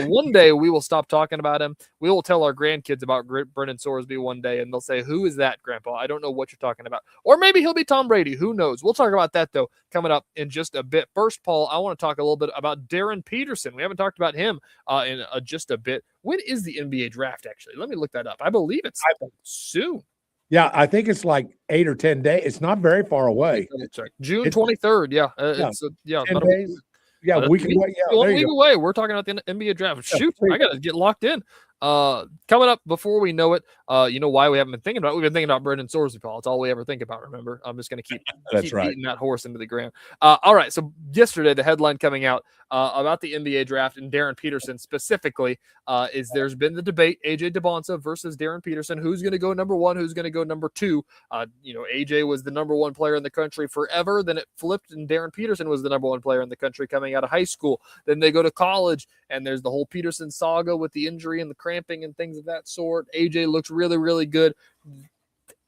S9: One day we will stop talking about him. We will tell our grandkids about Brendan Sorsby one day, and they'll say, "Who is that, Grandpa? I don't know what you're talking about." Or maybe he'll be Tom Brady. Who knows? We'll talk about that, though, coming up in just a bit. First, Paul, I want to talk a little bit about Darren Peterson. We haven't talked about him in just a bit. When is the NBA draft, actually? Let me look that up. I believe it's soon.
S10: Yeah, I think it's like 8 or 10 days. It's not very far away.
S9: June 23rd. Yeah. It's
S10: 10 days. Yeah, we can wait. Yeah,
S9: 1 week away. We're talking about the NBA draft. Shoot, I got to get locked in. Coming up before we know it, you know why we haven't been thinking about it? We've been thinking about Brendan Sorsby, Paul. It's all we ever think about, remember? I'm just going to keep beating that horse into the ground. All right, so yesterday, the headline coming out about the NBA draft and Darren Peterson specifically is there's been the debate, AJ DeBonsa versus Darren Peterson. Who's going to go number one? Who's going to go number two? AJ was the number one player in the country forever. Then it flipped, and Darren Peterson was the number one player in the country coming out of high school. Then they go to college, and there's the whole Peterson saga with the injury and the cramping and things of that sort. AJ looks really, really good.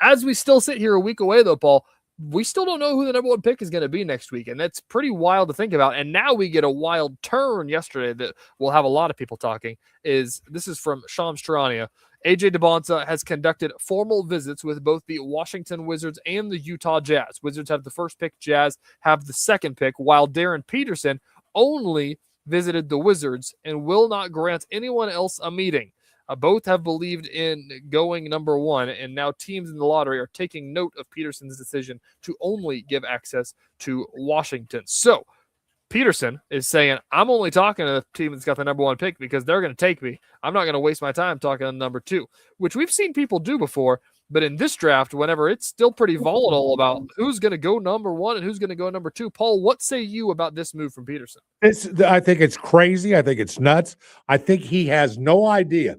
S9: As we still sit here a week away, though, Paul, we still don't know who the number one pick is going to be next week, and that's pretty wild to think about. And now we get a wild turn yesterday that will have a lot of people talking. This is from Shams Charania. AJ DeBonsa has conducted formal visits with both the Washington Wizards and the Utah Jazz. Wizards have the first pick, Jazz have the second pick, while Darren Peterson only visited the Wizards and will not grant anyone else a meeting. Both have believed in going number one, and now teams in the lottery are taking note of Peterson's decision to only give access to Washington. So Peterson is saying, I'm only talking to the team that's got the number one pick because they're going to take me. I'm not going to waste my time talking to number two, which we've seen people do before. But in this draft, whenever it's still pretty volatile about who's going to go number one and who's going to go number two, Paul, what say you about this move from Peterson?
S10: I think it's crazy. I think it's nuts. I think he has no idea.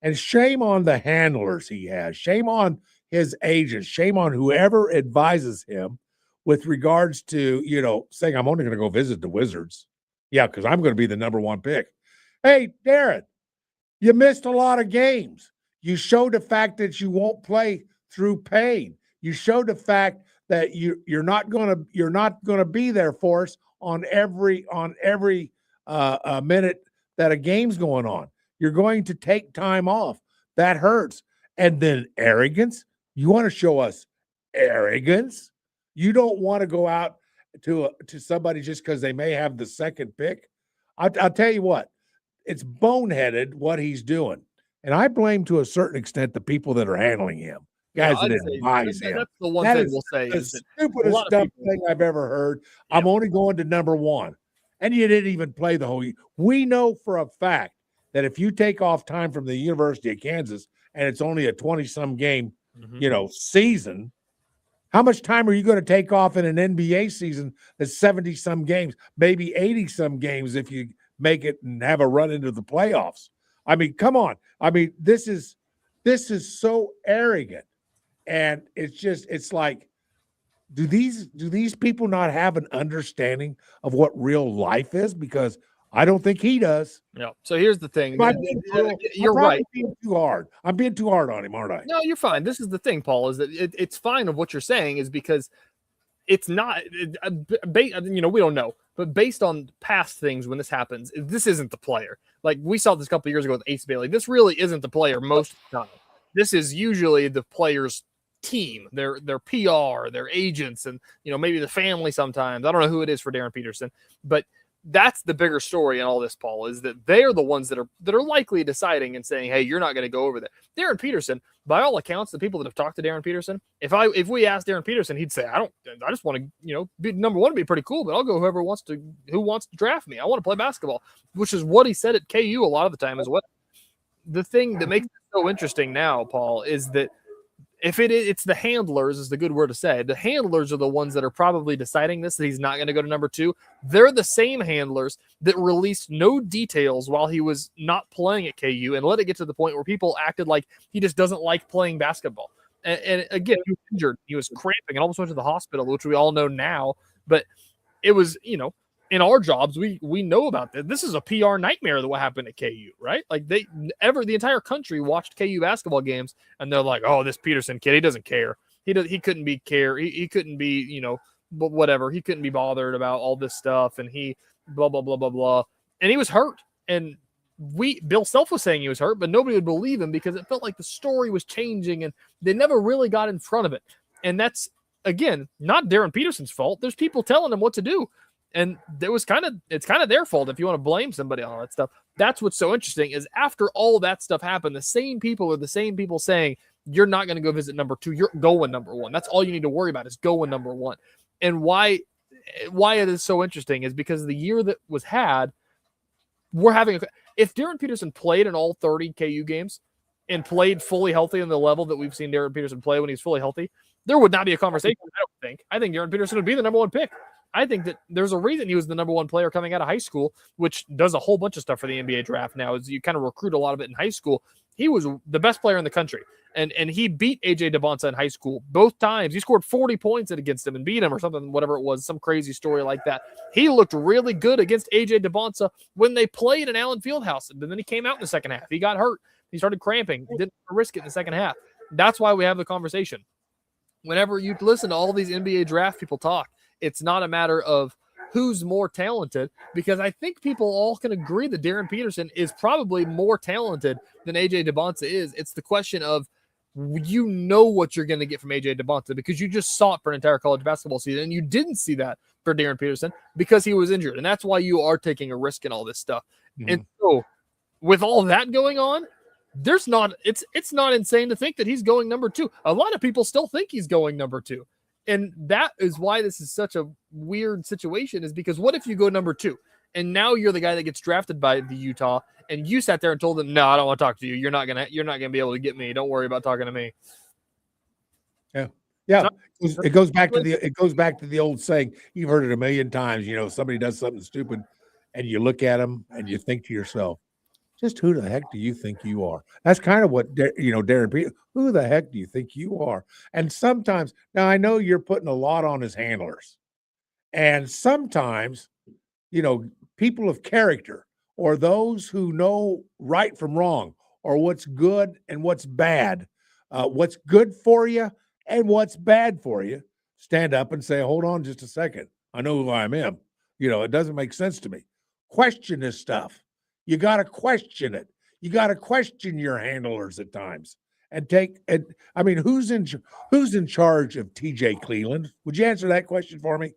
S10: And shame on the handlers he has. Shame on his agents. Shame on whoever advises him with regards to, saying, I'm only going to go visit the Wizards. Yeah, because I'm going to be the number one pick. Hey, Darren, you missed a lot of games. You showed the fact that you won't play through pain. You showed the fact that you're not going to be there for us on every minute that a game's going on. You're going to take time off. That hurts. And then arrogance. You want to show us arrogance? You don't want to go out to somebody just because they may have the second pick. I'll tell you what, it's boneheaded what he's doing. And I blame to a certain extent the people that are handling him, guys that advise him.
S9: That's the one thing we'll say.
S10: The stupidest dumb thing I've ever heard. Yeah. I'm only going to number one. And you didn't even play the whole year. We know for a fact that if you take off time from the University of Kansas and it's only a 20-some game, season, how much time are you going to take off in an NBA season that's 70-some games, maybe 80-some games if you make it and have a run into the playoffs? I mean, come on. I mean, this is so arrogant. And it's like, do these people not have an understanding of what real life is? Because I don't think he does.
S9: Yeah. So here's the thing. You're right.
S10: I'm being too hard on him, aren't I?
S9: No, you're fine. This is the thing, Paul, is that it's fine of what you're saying is because it's not, we don't know, but based on past things, when this happens, this isn't the player. Like we saw this a couple of years ago with Ace Bailey. This really isn't the player most of the time. This is usually the player's team, their PR, their agents, and maybe the family sometimes. I don't know who it is for Darren Peterson, but that's the bigger story in all this, Paul, is that they're the ones that are likely deciding and saying, hey, you're not going to go over there. Darren Peterson, by all accounts, the people that have talked to Darren Peterson, if we asked Darren Peterson, he'd say, I just want to, be number one, be pretty cool, but I'll go who wants to draft me. I want to play basketball, which is what he said at KU a lot of the time as well. The thing that makes it so interesting now, Paul, is that if it's the handlers is the good word to say. The handlers are the ones that are probably deciding this, that he's not going to go to number two. They're the same handlers that released no details while he was not playing at KU and let it get to the point where people acted like he just doesn't like playing basketball. And again, he was injured. He was cramping and almost went to the hospital, which we all know now. But it was, in our jobs, we know about that. This is a PR nightmare that what happened at KU, right? Like the entire country watched KU basketball games, and they're like, "Oh, this Peterson kid, he doesn't care. He couldn't be care. He couldn't be, whatever. He couldn't be bothered about all this stuff, and he blah blah blah blah blah." And he was hurt, and Bill Self was saying he was hurt, but nobody would believe him because it felt like the story was changing, and they never really got in front of it. And that's again not Darren Peterson's fault. There's people telling him what to do. And it's kind of their fault if you want to blame somebody on all that stuff. That's what's so interesting is after all that stuff happened, the same people are the same people saying, you're not going to go visit number two. You're going number one. That's all you need to worry about is going number one. And why it is so interesting is because the year that was had, If Darren Peterson played in all 30 KU games and played fully healthy in the level that we've seen Darren Peterson play when he's fully healthy, there would not be a conversation, I don't think. I think Darren Peterson would be the number one pick. I think that there's a reason he was the number one player coming out of high school, which does a whole bunch of stuff for the NBA draft now, is you kind of recruit a lot of it in high school. He was the best player in the country, and he beat A.J. DeBonsa in high school both times. He scored 40 points against him and beat him or something, whatever it was, some crazy story like that. He looked really good against A.J. DeBonsa when they played in Allen Fieldhouse, and then he came out in the second half. He got hurt. He started cramping. Didn't risk it in the second half. That's why we have the conversation. Whenever you listen to all these NBA draft people talk, it's not a matter of who's more talented, because I think people all can agree that Darren Peterson is probably more talented than A.J. DeBonsa is. It's the question of, you know what you're going to get from A.J. DeBonsa because you just saw it for an entire college basketball season, and you didn't see that for Darren Peterson because he was injured, and that's why you are taking a risk in all this stuff. Mm-hmm. And so with all that going on, it's not insane to think that he's going number 2. A lot of people still think he's going number 2. And that is why this is such a weird situation, is because what if you go number 2 and now you're the guy that gets drafted by the Utah and you sat there and told them, no, I don't want to talk to you. You're not going to be able to get me. Don't worry about talking to me.
S10: Yeah. Yeah. It goes back to the old saying. You've heard it a million times. You know, somebody does something stupid and you look at them and you think to yourself, just who the heck do you think you are? That's kind of what, Darren Peterson, who the heck do you think you are? And sometimes, now I know you're putting a lot on his handlers. And sometimes, people of character or those who know right from wrong or what's good and what's bad, what's good for you and what's bad for you, stand up and say, hold on just a second. I know who I am. It doesn't make sense to me. Question this stuff. You got to question it. You got to question your handlers at times and who's in charge of Tejay Cleland? Would you answer that question for me?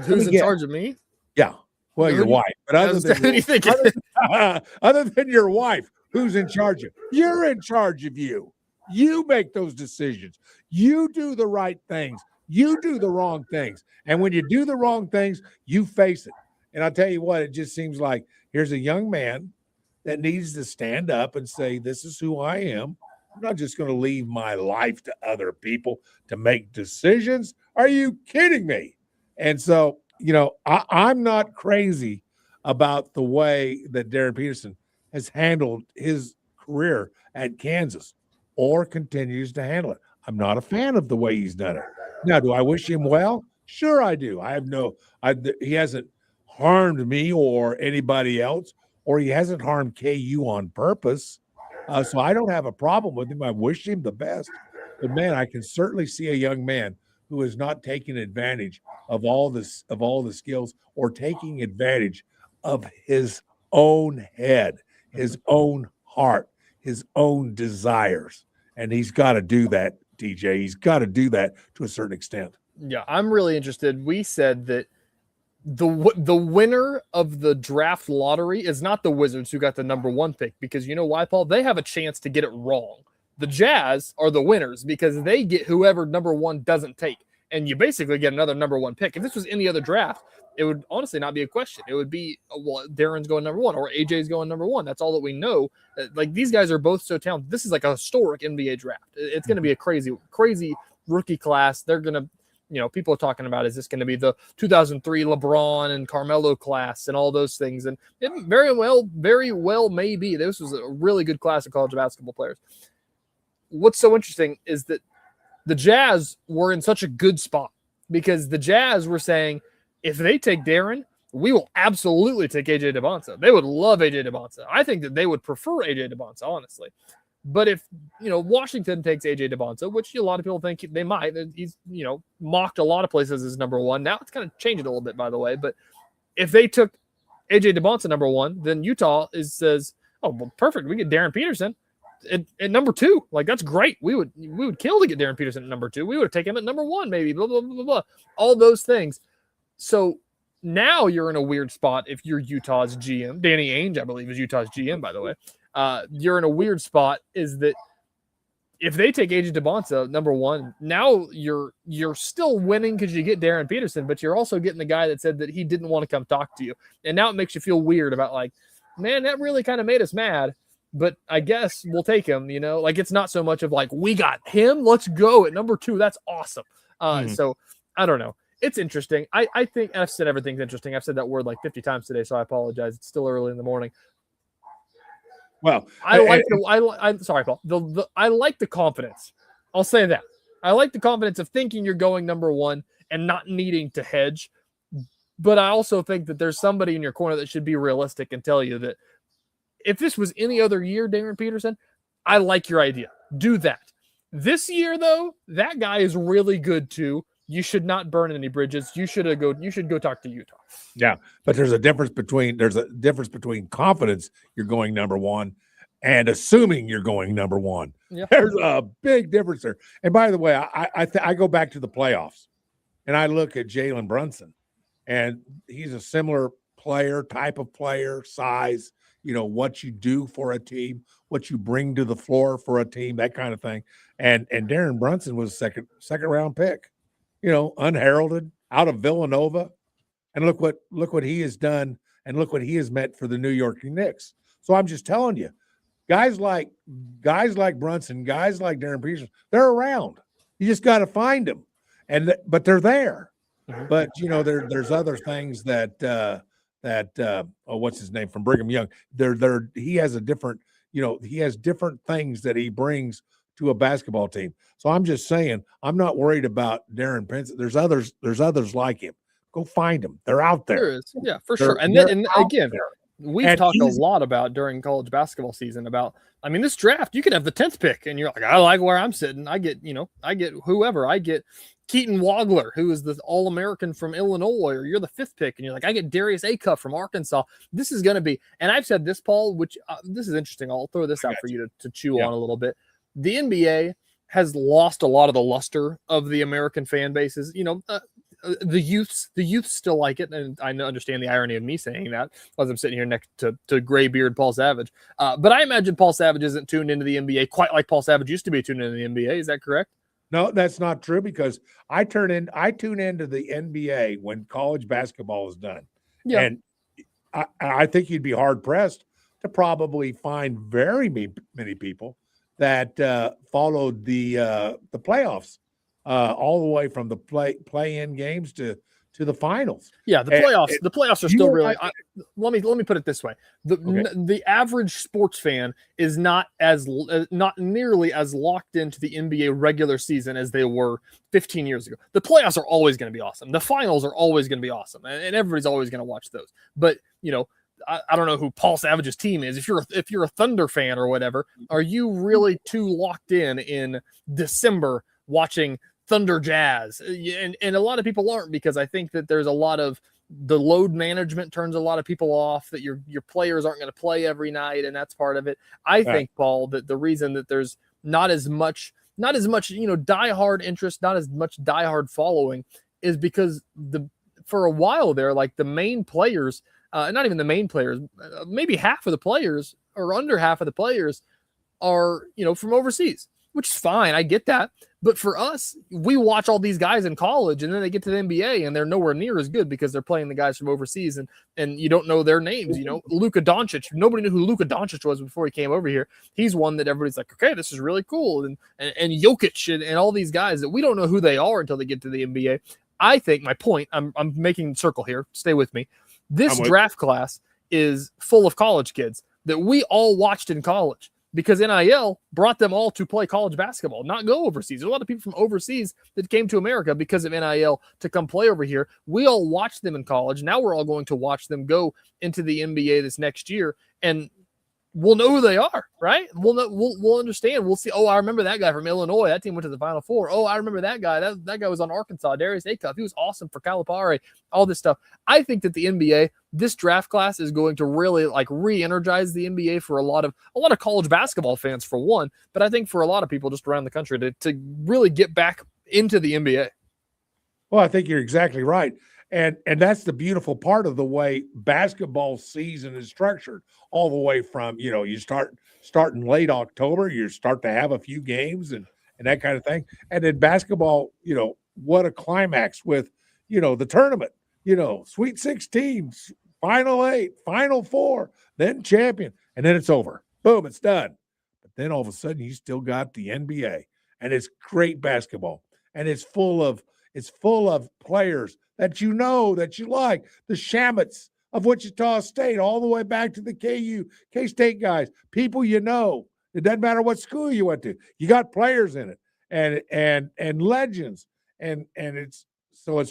S9: Who's in charge of me?
S10: Yeah. Well, your wife. But other than your wife, who's in charge of you? You're in charge of you. You make those decisions. You do the right things. You do the wrong things. And when you do the wrong things, you face it. And I'll tell you what, it just seems like here's a young man that needs to stand up and say, this is who I am. I'm not just going to leave my life to other people to make decisions. Are you kidding me? And so, I'm not crazy about the way that Darren Peterson has handled his career at Kansas or continues to handle it. I'm not a fan of the way he's done it. Now, do I wish him well? Sure, I do. He hasn't harmed me or anybody else, or he hasn't harmed KU on purpose. So I don't have a problem with him. I wish him the best. But man, I can certainly see a young man who is not taking advantage of all the skills or taking advantage of his own head, his own heart, his own desires. And he's got to do that, TJ. He's got to do that to a certain extent.
S9: Yeah, I'm really interested. We said that the winner of the draft lottery is not the Wizards, who got the number 1 pick, because you know why, Paul? They have a chance to get it wrong. The Jazz are the winners because they get whoever number 1 doesn't take, and you basically get another number 1 pick. If this was any other draft, it would honestly not be a question. It would be, well, Darren's going number 1 or AJ's going number 1. That's all that we know. Like, these guys are both so talented. This is like a historic NBA draft. It's going to be a crazy, crazy rookie class. They're going to, people are talking about, is this going to be the 2003 LeBron and Carmelo class and all those things? And it very well may be. This was a really good class of college basketball players. What's so interesting is that the Jazz were in such a good spot because the Jazz were saying, if they take Darren, we will absolutely take A.J. DeBonsa. They would love A.J. DeBonsa. I think that they would prefer A.J. DeBonsa, honestly. But if, Washington takes A.J. DeBonsa, which a lot of people think they might, he's, mocked a lot of places as number 1. Now it's kind of changed a little bit, by the way. But if they took A.J. DeBonsa number 1, then Utah says, oh, well, perfect. We get Darren Peterson at number 2. Like, that's great. We would kill to get Darren Peterson at number 2. We would have taken him at number 1, maybe, blah, blah, blah, blah, blah. All those things. So now you're in a weird spot if you're Utah's GM. Danny Ainge, I believe, is Utah's GM, by the way. You're in a weird spot is that if they take A.J. DeBonsa, number 1, now you're still winning because you get Darren Peterson, but you're also getting the guy that said that he didn't want to come talk to you. And now it makes you feel weird about, like, man, that really kind of made us mad. But I guess we'll take him, like it's not so much of like, we got him, let's go at number 2. That's awesome. So I don't know. It's interesting. I think I've said everything's interesting. I've said that word like 50 times today, so I apologize. It's still early in the morning.
S10: Well,
S9: I'm sorry, Paul. I like the confidence. I'll say that. I like the confidence of thinking you're going number 1 and not needing to hedge. But I also think that there's somebody in your corner that should be realistic and tell you that if this was any other year, Darren Peterson, I like your idea. Do that. This year, though, that guy is really good too. You should not burn any bridges. You should go talk to Utah.
S10: Yeah, but there's a difference between confidence you're going number 1 and assuming you're going number 1.
S9: Yeah.
S10: There's a big difference there. And by the way, I go back to the playoffs and I look at Jalen Brunson, and he's a similar type of player, size, what you do for a team, what you bring to the floor for a team, that kind of thing. And Darren Brunson was a second round pick, unheralded out of Villanova. And look what he has done, and look what he has meant for the New York Knicks. So I'm just telling you, guys like Brunson, guys like Darren Peterson, they're around. You just got to find them, but they're there.
S9: Mm-hmm.
S10: But there's other things that what's his name from Brigham Young? He has a different, he has different things that he brings to a basketball team. So I'm just saying, I'm not worried about Darren Pinson. There's others like him. Go find them. They're out there.
S9: There is. Yeah, for sure. And again, we've talked a lot about during college basketball season about, this draft, you could have the 10th pick and you're like, I like where I'm sitting. I get whoever. I get Keaton Wagler, who is the All-American from Illinois, or you're the 5th pick and you're like, I get Darius Acuff from Arkansas. This is going to be, and I've said this, Paul, which this is interesting. I'll throw this out for you to chew on a little bit. The NBA has lost a lot of the luster of the American fan bases. The youths still like it, and I understand the irony of me saying that as I'm sitting here next to gray beard Paul Savage. But I imagine Paul Savage isn't tuned into the NBA quite like Paul Savage used to be tuned into the NBA. Is that correct?
S10: No, that's not true, because I tune into the NBA when college basketball is done.
S9: Yeah.
S10: And I think you'd be hard pressed to probably find very many people that followed the playoffs all the way from the play-in games to the finals.
S9: Yeah, the playoffs are still really. Let me put it this way: the average sports fan is not nearly as locked into the NBA regular season as they were 15 years ago. The playoffs are always going to be awesome. The finals are always going to be awesome, and everybody's always going to watch those. But I don't know who Paul Savage's team is. If you're a Thunder fan or whatever, are you really too locked in December watching Thunder Jazz? And a lot of people aren't, because I think that there's a lot of the load management turns a lot of people off, that your players aren't going to play every night, and that's part of it. I think, Paul, that the reason that there's not as much diehard interest, not as much diehard following, is because for a while there, like the main players. Not even the main players, maybe half of the players or under half of the players are, from overseas, which is fine. I get that. But for us, we watch all these guys in college, and then they get to the NBA and they're nowhere near as good because they're playing the guys from overseas, and you don't know their names. Luka Doncic, nobody knew who Luka Doncic was before he came over here. He's one that everybody's like, okay, this is really cool. And Jokic and all these guys that we don't know who they are until they get to the NBA. I think my point, I'm making a circle here. Stay with me. This draft class is full of college kids that we all watched in college, because NIL brought them all to play college basketball, not go overseas. There's a lot of people from overseas that came to America because of NIL to come play over here. We all watched them in college. Now we're all going to watch them go into the NBA this next year, and we'll know who they are, right? We'll understand. We'll see. Oh, I remember that guy from Illinois. That team went to the Final Four. Oh, I remember that guy. That guy was on Arkansas. Darius Acuff. He was awesome for Calipari. All this stuff. I think that the NBA, this draft class, is going to really re-energize the NBA for a lot of college basketball fans, for one. But I think for a lot of people just around the country to really get back into the NBA.
S10: Well, I think you're exactly right. And that's the beautiful part of the way basketball season is structured, all the way from, you start in late October, you start to have a few games and that kind of thing. And then basketball, what a climax with, the tournament, Sweet 16, Final 8, Final 4, then champion, and then it's over. Boom, it's done. But then all of a sudden, you still got the NBA, and it's great basketball, and it's full of players that you know, that you like. The Shammets of Wichita State, all the way back to the K-State guys, people you know. It doesn't matter what school you went to. You got players in it, and legends, and it's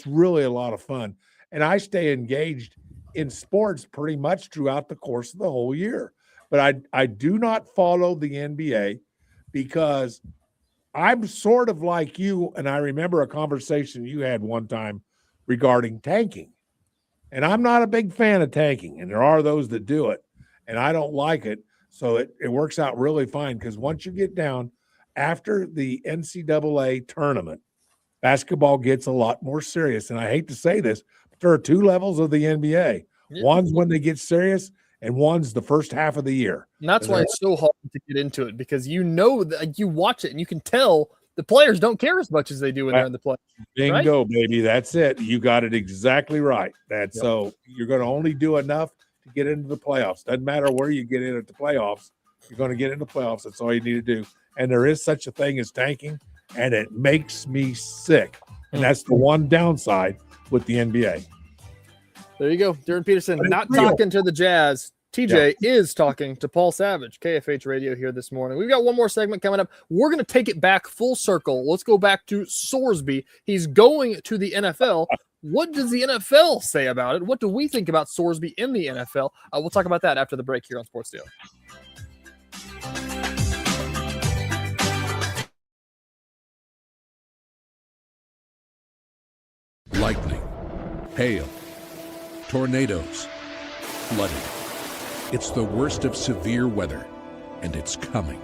S10: really a lot of fun. And I stay engaged in sports pretty much throughout the course of the whole year. But I do not follow the NBA because I'm sort of like you, and I remember a conversation you had one time regarding tanking. And I'm not a big fan of tanking, and there are those that do it, and I don't like it. So it works out really fine because once you get down after the NCAA tournament, basketball gets a lot more serious. And I hate to say this, but there are two levels of the NBA. Yeah. One's when they get serious, and one's the first half of the year.
S9: And that's why it's so hard to get into it, because you know that you watch it and you can tell the players don't care as much as they do when they're in the play.
S10: Bingo, right? Baby. That's it. You got it exactly right. So you're going to only do enough to get into the playoffs. Doesn't matter where you get in at the playoffs. You're going to get into the playoffs. That's all you need to do. And there is such a thing as tanking, and it makes me sick. And that's the one downside with the NBA.
S9: There you go. Darren Peterson not talking to the Jazz. TJ is talking to Paul Savage, KFH Radio here this morning. We've got one more segment coming up. We're going to take it back full circle. Let's go back to Sorsby. He's going to the NFL. What does the NFL say about it? What do we think about Sorsby in the NFL? We'll talk about that after the break here on Sports Daily.
S11: Lightning, hail, tornadoes, flooding. It's the worst of severe weather, and it's coming.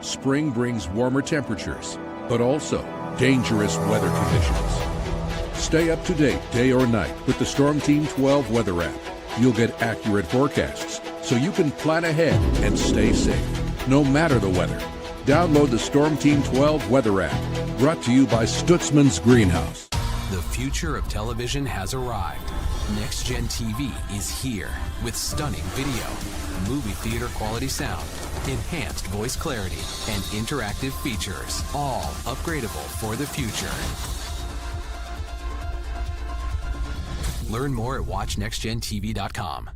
S11: Spring brings warmer temperatures, but also dangerous weather conditions. Stay up to date day or night with the Storm Team 12 weather app. You'll get accurate forecasts, so you can plan ahead and stay safe, no matter the weather. Download the Storm Team 12 weather app, brought to you by Stutzman's Greenhouse.
S12: The future of television has arrived. Next Gen TV is here with stunning video, movie theater quality sound, enhanced voice clarity, and interactive features, all upgradable for the future. Learn more at watchnextgentv.com.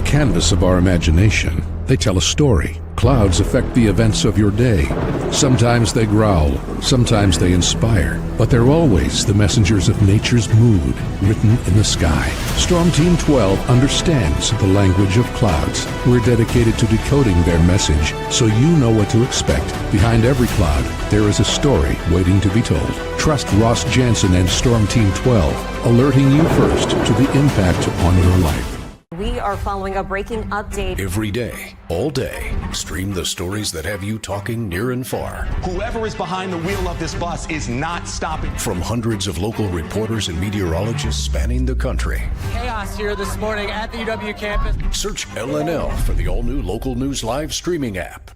S11: Canvas of our imagination. They tell a story. Clouds affect the events of your day. Sometimes they growl, sometimes they inspire, but they're always the messengers of nature's mood, written in the sky. Storm Team 12 understands the language of clouds. We're dedicated to decoding their message, so you know what to expect. Behind every cloud, there is a story waiting to be told. Trust Ross Jansen and Storm Team 12, alerting you first to the impact on your life.
S13: We are following a breaking update.
S1: Every day, all day, stream the stories that have you talking near and far.
S14: Whoever is behind the wheel of this bus is not stopping.
S1: From hundreds of local reporters and meteorologists spanning the country.
S23: Chaos here this morning at the UW campus.
S1: Search LNL for the all-new Local News Live streaming app.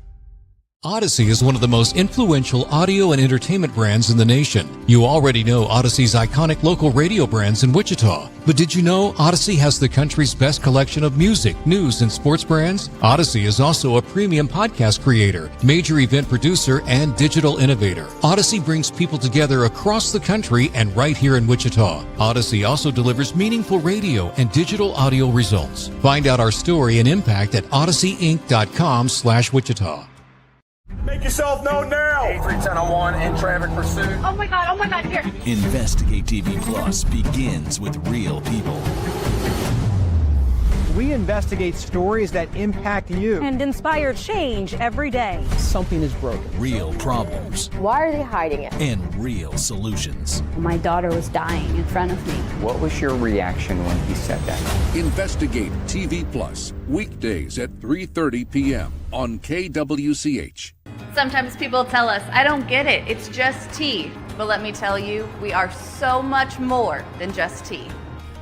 S16: Odyssey is one of the most influential audio and entertainment brands in the nation. You already know Odyssey's iconic local radio brands in Wichita. But did you know Odyssey has the country's best collection of music, news, and sports brands? Odyssey is also a premium podcast creator, major event producer, and digital innovator. Odyssey brings people together across the country and right here in Wichita. Odyssey also delivers meaningful radio and digital audio results. Find out our story and impact at odysseyinc.com/Wichita.
S15: Make yourself known now.
S18: 831001 in traffic pursuit.
S17: Oh my God, here.
S4: Investigate TV Plus begins with real people.
S3: We investigate stories that impact you
S13: and inspire change every day.
S2: Something is broken.
S6: Real problems.
S17: Why are they hiding it?
S6: And real solutions.
S17: My daughter was dying in front of me.
S7: What was your reaction when he said that?
S11: Investigate TV Plus, weekdays at 3:30 p.m. on KWCH.
S19: Sometimes people tell us, I don't get it, it's just tea. But let me tell you, we are so much more than just tea.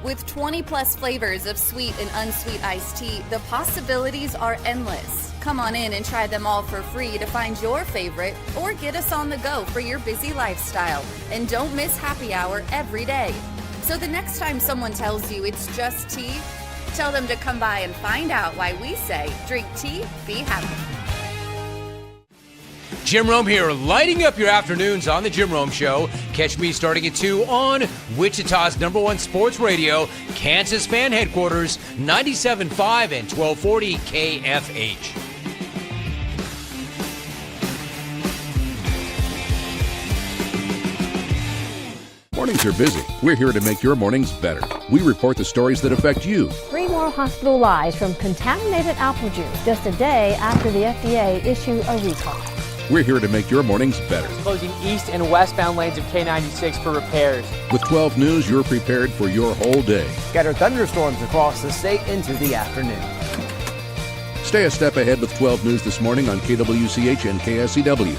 S20: With 20 plus flavors of sweet and unsweet iced tea, the possibilities are endless. Come on in and try them all for free to find your favorite or get us on the go for your busy lifestyle. And don't miss happy hour every day. So the next time someone tells you it's just tea, tell them to come by and find out why we say drink tea, be happy.
S21: Jim Rome here, lighting up your afternoons on The Jim Rome Show. Catch me starting at 2 on Wichita's #1 sports radio, Kansas Fan Headquarters, 97.5 and 1240 KFH.
S11: Mornings are busy. We're here to make your mornings better. We report the stories that affect you.
S22: 3 more hospital lies from contaminated apple juice just a day after the FDA issue a recall.
S11: We're here to make your mornings better.
S23: Closing east and westbound lanes of K96 for repairs.
S11: With 12 News, you're prepared for your whole day.
S2: Scattered thunderstorms across the state into the afternoon.
S11: Stay a step ahead with 12 News this morning on KWCH and KSCW.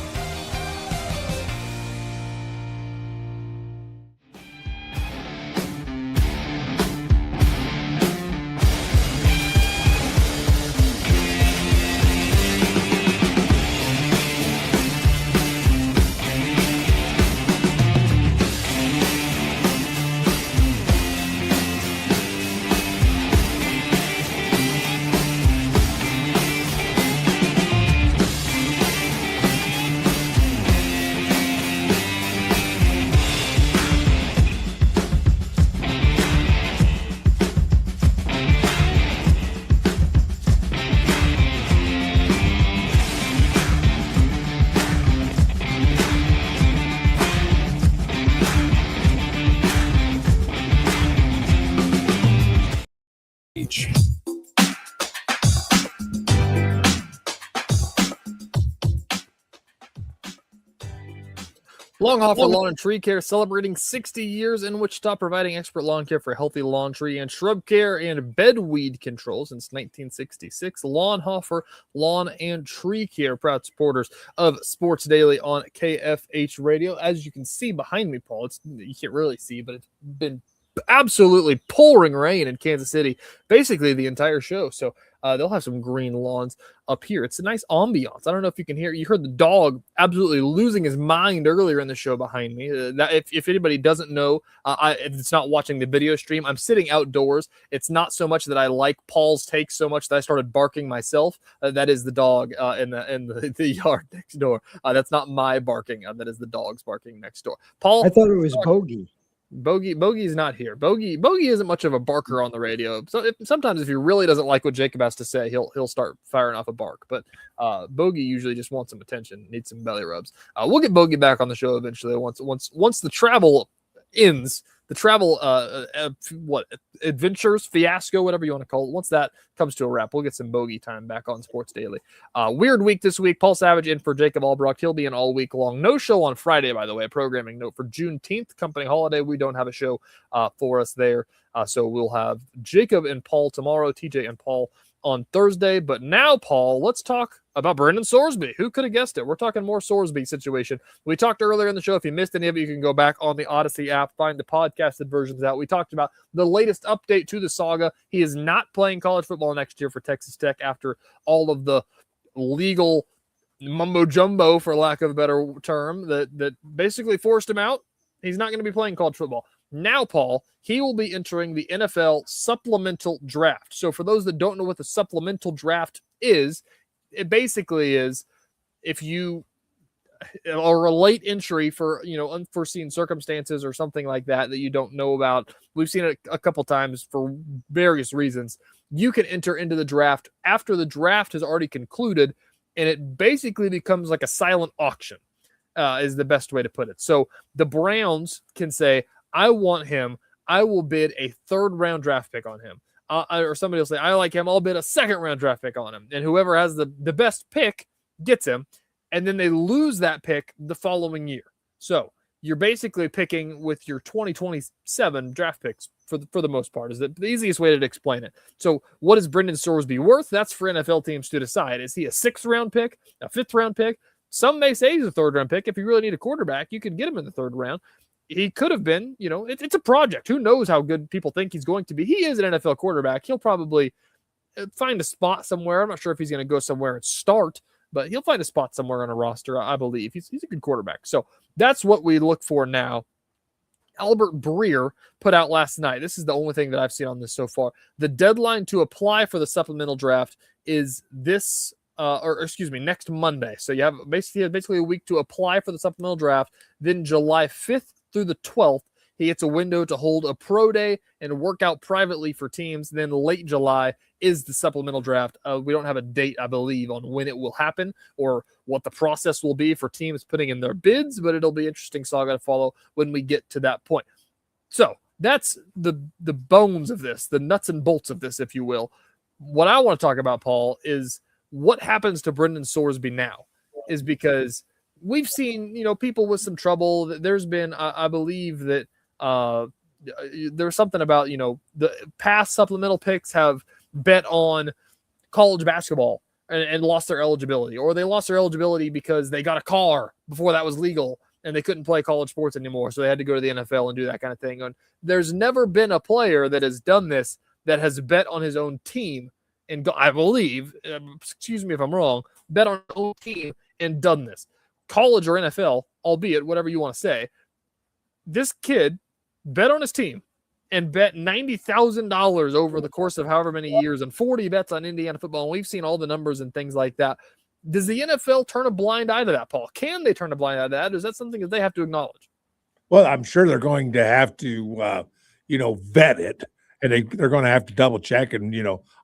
S9: Long Hoffer Lawn and Tree Care celebrating 60 years in Wichita, providing expert lawn care for healthy lawn, tree, and shrub care and bedweed control since 1966. Long Hoffer Lawn and Tree Care, proud supporters of Sports Daily on KFH Radio. As you can see behind me, Paul, you can't really see, but it's been absolutely pouring rain in Kansas City basically the entire show. So they'll have some green lawns up here. It's a nice ambiance. I don't know if you can hear. You heard the dog absolutely losing his mind earlier in the show behind me. That if anybody doesn't know, if it's not watching the video stream, I'm sitting outdoors. It's not so much that I like Paul's take so much that I started barking myself. That is the dog in the yard next door. That's not my barking. That is the dog's barking next door. Paul,
S3: I thought it was Bogey.
S9: Bogey's not here. Bogey isn't much of a barker on the radio. So sometimes if he really doesn't like what Jacob has to say, he'll start firing off a bark. But Bogey usually just wants some attention, needs some belly rubs. We'll get Bogey back on the show eventually once the travel ends. The travel adventures, fiasco, whatever you want to call it. Once that comes to a wrap, we'll get some Bogey time back on Sports Daily. Weird week this week. Paul Savage in for Jacob Albrock. He'll be in all week long. No show on Friday, by the way. Programming note for Juneteenth, company holiday. We don't have a show for us there. So we'll have Jacob and Paul tomorrow, TJ and Paul on Thursday. But now, Paul, let's talk about Brendan Sorsby. Who could have guessed it? We're talking more Sorsby situation. We talked earlier in the show. If you missed any of it, you can go back on the Odyssey app, find the podcasted versions out. We talked about the latest update to the saga. He is not playing college football next year for Texas Tech after all of the legal mumbo jumbo, for lack of a better term, that basically forced him out. He's not going to be playing college football. Now, Paul, he will be entering the NFL supplemental draft. So for those that don't know what the supplemental draft is, it basically is if you are a late entry for, unforeseen circumstances or something like that you don't know about. We've seen it a couple times for various reasons. You can enter into the draft after the draft has already concluded, and it basically becomes like a silent auction, is the best way to put it. So the Browns can say, I want him. I will bid a 3rd round draft pick on him. or somebody will say, I like him, I'll bid a second-round draft pick on him. And whoever has the best pick gets him, and then they lose that pick the following year. So you're basically picking with your 2027 draft picks for the most part, is the easiest way to explain it. So what is Brendan Sorsby worth? That's for NFL teams to decide. Is he a 6th-round pick, a 5th-round pick? Some may say he's a 3rd-round pick. If you really need a quarterback, you can get him in the 3rd round. He could have been, it's a project. Who knows how good people think he's going to be? He is an NFL quarterback. He'll probably find a spot somewhere. I'm not sure if he's going to go somewhere and start, but he'll find a spot somewhere on a roster, I believe. He's a good quarterback. So that's what we look for now. Albert Breer put out last night. This is the only thing that I've seen on this so far. The deadline to apply for the supplemental draft is next Monday. So you have basically a week to apply for the supplemental draft. Then July 5th through the 12th, he gets a window to hold a pro day and work out privately for teams. Then late July is the supplemental draft. We don't have a date, I believe, on when it will happen or what the process will be for teams putting in their bids, but it'll be interesting saga to follow when we get to that point. So that's the bones of this, the nuts and bolts of this, if you will. What I want to talk about, Paul, is what happens to Brendan Sorsby now, is because we've seen, people with some trouble. There's been, I believe that there's something about, the past supplemental picks have bet on college basketball and lost their eligibility, or they lost their eligibility because they got a car before that was legal and they couldn't play college sports anymore. So they had to go to the NFL and do that kind of thing. And there's never been a player that has done this that has bet on his own team and I believe, excuse me if I'm wrong, bet on his own team and done this. College or NFL, albeit whatever you want to say, this kid bet on his team and bet $90,000 over the course of however many years and 40 bets on Indiana football. And we've seen all the numbers and things like that. Does the NFL turn a blind eye to that, Paul? Can they turn a blind eye to that? Or is that something that they have to acknowledge?
S5: Well, I'm sure they're going to have to, vet it, and they're going to have to double check. And,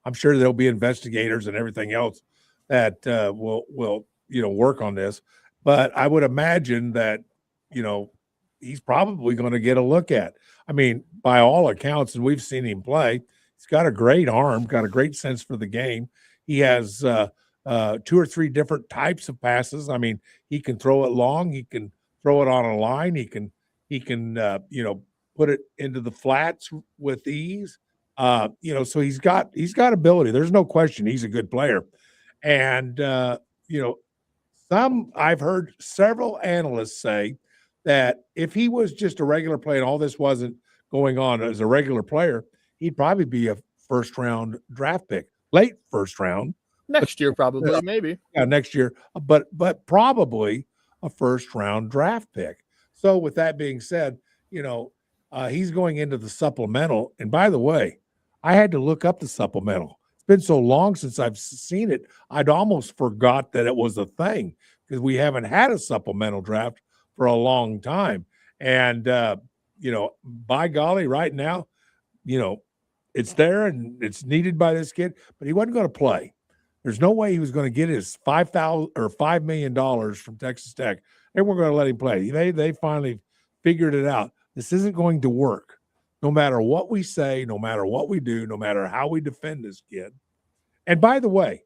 S5: I'm sure there'll be investigators and everything else that will work on this. But I would imagine that, he's probably going to get a look at. I mean, by all accounts, and we've seen him play, he's got a great arm, got a great sense for the game. He has 2 or 3 different types of passes. I mean, he can throw it long. He can throw it on a line. He can put it into the flats with ease. So he's got ability. There's no question he's a good player. And, I've heard several analysts say that if he was just a regular player and all this wasn't going on as a regular player, he'd probably be a 1st-round draft pick, late 1st round.
S9: Next year, probably, maybe.
S5: Yeah, next year, but probably a 1st-round draft pick. So with that being said, he's going into the supplemental. And by the way, I had to look up the supplemental. It's been so long since I've seen it, I'd almost forgot that it was a thing because we haven't had a supplemental draft for a long time. And, by golly, right now, it's there and it's needed by this kid, but he wasn't going to play. There's no way he was going to get his $5 million from Texas Tech. They weren't going to let him play. They finally figured it out. This isn't going to work. No matter what we say, no matter what we do, no matter how we defend this kid. And by the way,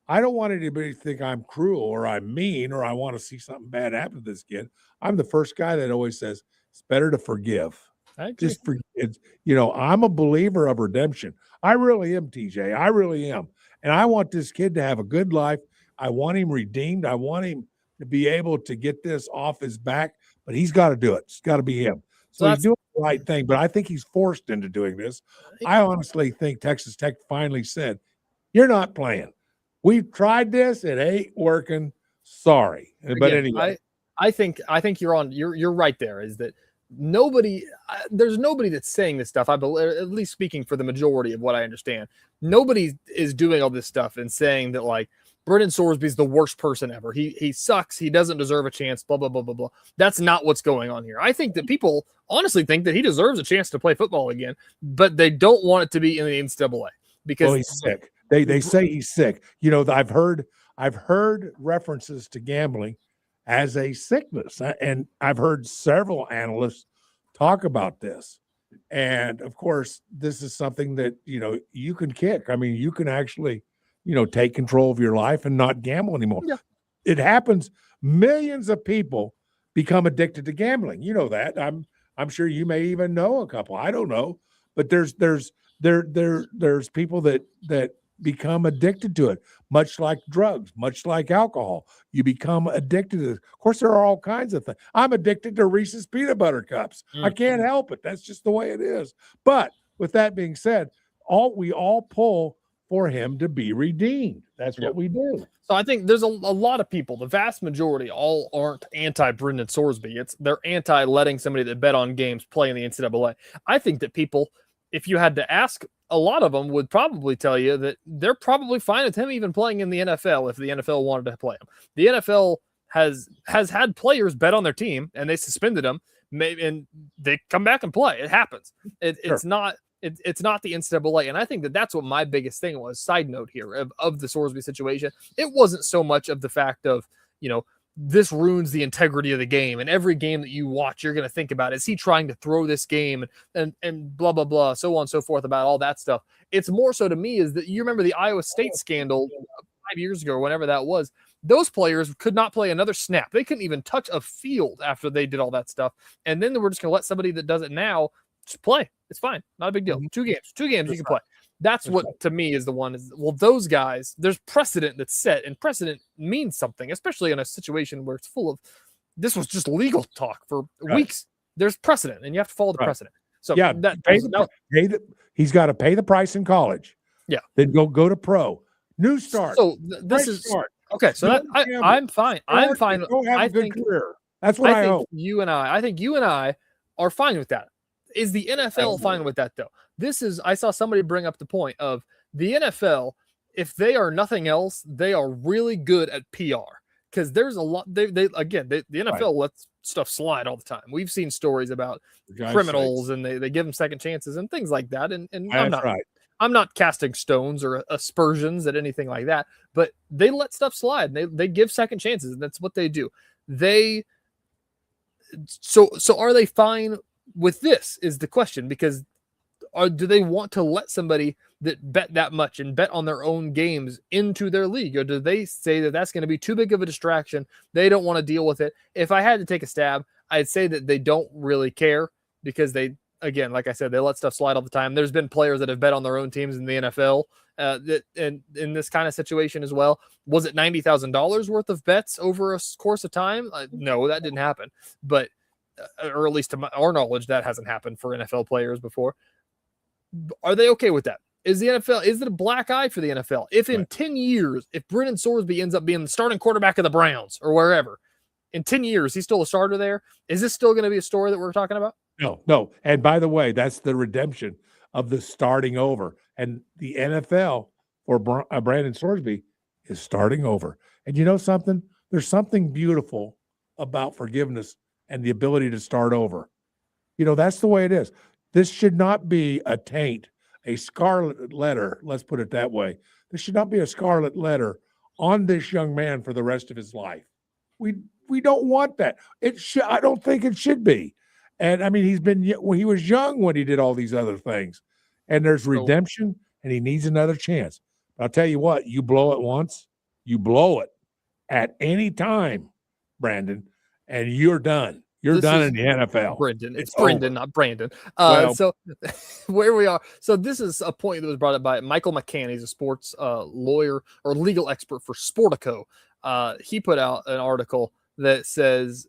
S5: I don't want anybody to think I'm cruel or I'm mean or I want to see something bad happen to this kid. I'm the first guy that always says it's better to forgive. Just forgive. I'm a believer of redemption. I really am, TJ. I really am. And I want this kid to have a good life. I want him redeemed. I want him to be able to get this off his back, but he's got to do it. It's got to be him. So he's doing the right thing, but I think he's forced into doing this. I honestly think Texas Tech finally said, you're not playing. We've tried this. It ain't working. Sorry. But anyway.
S9: I think you're right there, is that there's nobody that's saying this stuff. I believe, at least speaking for the majority of what I understand, nobody is doing all this stuff and saying that like Brendan Sorsby's the worst person ever. He sucks. He doesn't deserve a chance, blah, blah, blah, blah, blah. That's not what's going on here. I think that people honestly think that he deserves a chance to play football again, but they don't want it to be in the NCAA because
S5: he's sick. They say he's sick. I've heard references to gambling as a sickness, and I've heard several analysts talk about this. And of course, this is something that, you can kick. I mean, you can actually, take control of your life and not gamble anymore.
S9: Yeah.
S5: It happens. Millions of people become addicted to gambling. You know that. I'm sure you may even know a couple. I don't know, but there's people that become addicted to it, much like drugs, much like alcohol. You become addicted to it. Of course, there are all kinds of things. I'm addicted to Reese's peanut butter cups. I can't help it. That's just the way it is. But with that being said, we all pull for him to be redeemed. That's what we do.
S9: So I think there's a lot of people, the vast majority, all aren't anti-Brendan Sorsby. They're anti letting somebody that bet on games play in the NCAA. I think that people, if you had to ask, a lot of them would probably tell you that they're probably fine with him even playing in the NFL if the NFL wanted to play him. The NFL has had players bet on their team and they suspended them, and they come back and play. It happens. It's not the NCAA. And I think that that's what my biggest thing was. Side note here of the Sorsby situation. It wasn't so much of the fact of, this ruins the integrity of the game. And every game that you watch, you're going to think about, is he trying to throw this game and blah, blah, blah, so on and so forth about all that stuff. It's more so to me is that you remember the Iowa State scandal 5 years ago, or whenever that was. Those players could not play another snap. They couldn't even touch a field after they did all that stuff. And then we're just going to let somebody that does it now just play. It's fine. Not a big deal. 2 games you can play. That's what to me is the one is, well, those guys, there's precedent that's set, and precedent means something, especially in a situation where it's full of, this was just legal talk for weeks. There's precedent and you have to follow the precedent. So
S5: yeah, he's got to pay the price in college.
S9: Yeah.
S5: Then go to pro. New start.
S9: So this is start. Okay. So that I'm fine. I'm fine.
S5: I think career. That's what I hope.
S9: I think you and I are fine with that. Is the NFL fine with that though? I saw somebody bring up the point of the NFL. If they are nothing else, they are really good at PR, because there's a lot. The NFL lets stuff slide all the time. We've seen stories about criminals and they give them second chances and things like that. And I'm not casting stones or aspersions at anything like that, but they let stuff slide. They give second chances, and that's what they do. So are they fine with this is the question, because do they want to let somebody that bet that much and bet on their own games into their league? Or do they say that that's going to be too big of a distraction? They don't want to deal with it. If I had to take a stab, I'd say that they don't really care, because again, like I said, they let stuff slide all the time. There's been players that have bet on their own teams in the NFL and in this kind of situation as well. Was it $90,000 worth of bets over a course of time? No, that didn't happen. But or at least to our knowledge, that hasn't happened for NFL players before. Are they okay with that? Is it a black eye for the NFL? If in 10 years, if Brendan Sorsby ends up being the starting quarterback of the Browns or wherever, in 10 years, he's still a starter there, is this still going to be a story that we're talking about?
S5: No. And by the way, that's the redemption of the starting over. And the NFL for Brandon Sorsby is starting over. And you know something? There's something beautiful about forgiveness and the ability to start over. That's the way it is. This should not be a taint, a scarlet letter. Let's put it that way. There should not be a scarlet letter on this young man for the rest of his life. We don't want that. I don't think it should be. And I mean, he was young when he did all these other things, and there's redemption, and he needs another chance. But I'll tell you what, you blow it once, you blow it at any time, Brandon, and you're done. You're done in the NFL.
S9: Brendan. It's Brendan, not Brandon. So where we are. So this is a point that was brought up by Michael McCann. He's a sports lawyer or legal expert for Sportico. He put out an article that says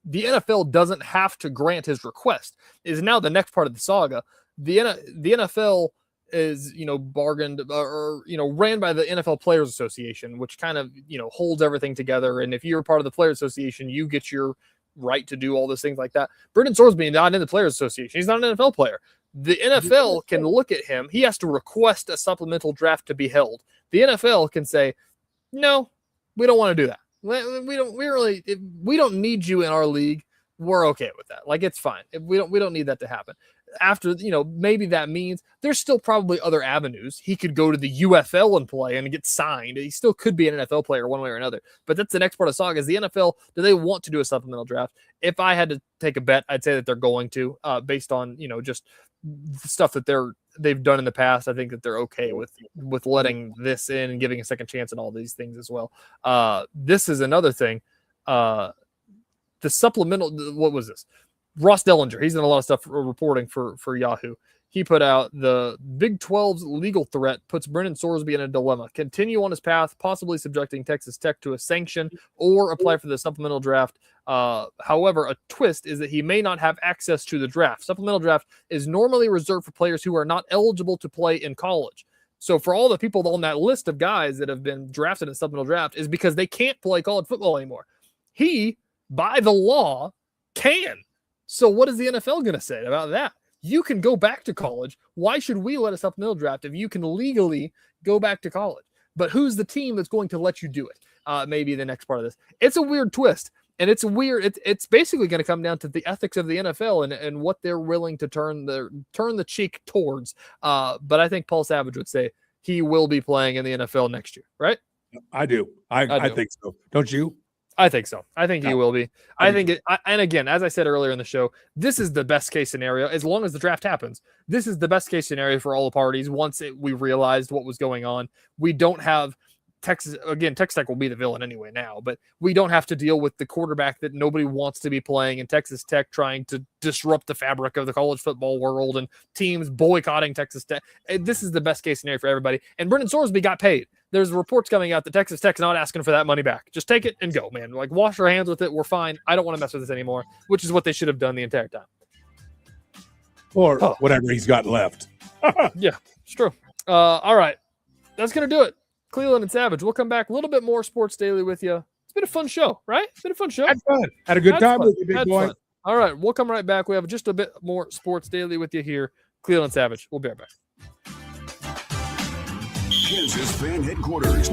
S9: the NFL doesn't have to grant his request. Is now the next part of the saga. The NFL is, bargained or, ran by the NFL Players Association, which kind of, holds everything together. And if you're part of the Players Association, you get your right to do all those things like that. Brendan Sorsby is not in the Players Association. He's not an NFL player. The NFL can look at him. He has to request a supplemental draft to be held. The NFL can say, no, we don't want to do that. We don't need you in our league. We're okay with that. Like, it's fine. We don't need that to happen. after, maybe that means there's still probably other avenues. He could go to the UFL and play and get signed. He still could be an NFL player one way or another. But that's the next part of the saga is the NFL, do they want to do a supplemental draft? If I had to take a bet, I'd say that they're going to, based on, just stuff that they've done in the past. I think that they're okay with letting this in and giving a second chance and all these things as well. This is another thing. The supplemental, what was this? Ross Dellinger, he's done a lot of stuff reporting for Yahoo. He put out the Big 12's legal threat puts Brennan Sorsby in a dilemma. Continue on his path, possibly subjecting Texas Tech to a sanction or apply for the supplemental draft. However, a twist is that he may not have access to the draft. Supplemental draft is normally reserved for players who are not eligible to play in college. So for all the people on that list of guys that have been drafted in supplemental draft is because they can't play college football anymore. He, by the law, can. So what is the NFL going to say about that? You can go back to college. Why should we let a supplemental draft if you can legally go back to college? But who's the team that's going to let you do it? Maybe the next part of this. It's a weird twist, and it's weird. It's basically going to come down to the ethics of the NFL and what they're willing to turn the cheek towards. But I think Paul Savage would say he will be playing in the NFL next year, right?
S5: I do. I think so. Don't you?
S9: I think so. I think he will be. And again, as I said earlier in the show, this is the best case scenario. As long as the draft happens, this is the best case scenario for all the parties. Once we realized what was going on, we don't have Texas. Again, Texas Tech will be the villain anyway now, but we don't have to deal with the quarterback that nobody wants to be playing in Texas Tech trying to disrupt the fabric of the college football world and teams boycotting Texas Tech. This is the best case scenario for everybody. And Brennan Sorsby got paid. There's reports coming out that Texas Tech's not asking for that money back. Just take it and go, man. Like, wash your hands with it. We're fine. I don't want to mess with this anymore, which is what they should have done the entire time.
S5: Or whatever he's got left.
S9: Yeah, it's true. All right. That's going to do it. Cleland and Savage. We'll come back a little bit more Sports Daily with you. It's been a fun show, right? It's been a fun show.
S5: Had fun. Had a good time with you, big boy.
S9: Fun. All right. We'll come right back. We have just a bit more Sports Daily with you here. Cleland and Savage. We'll be right back.
S1: Kansas Fan Headquarters,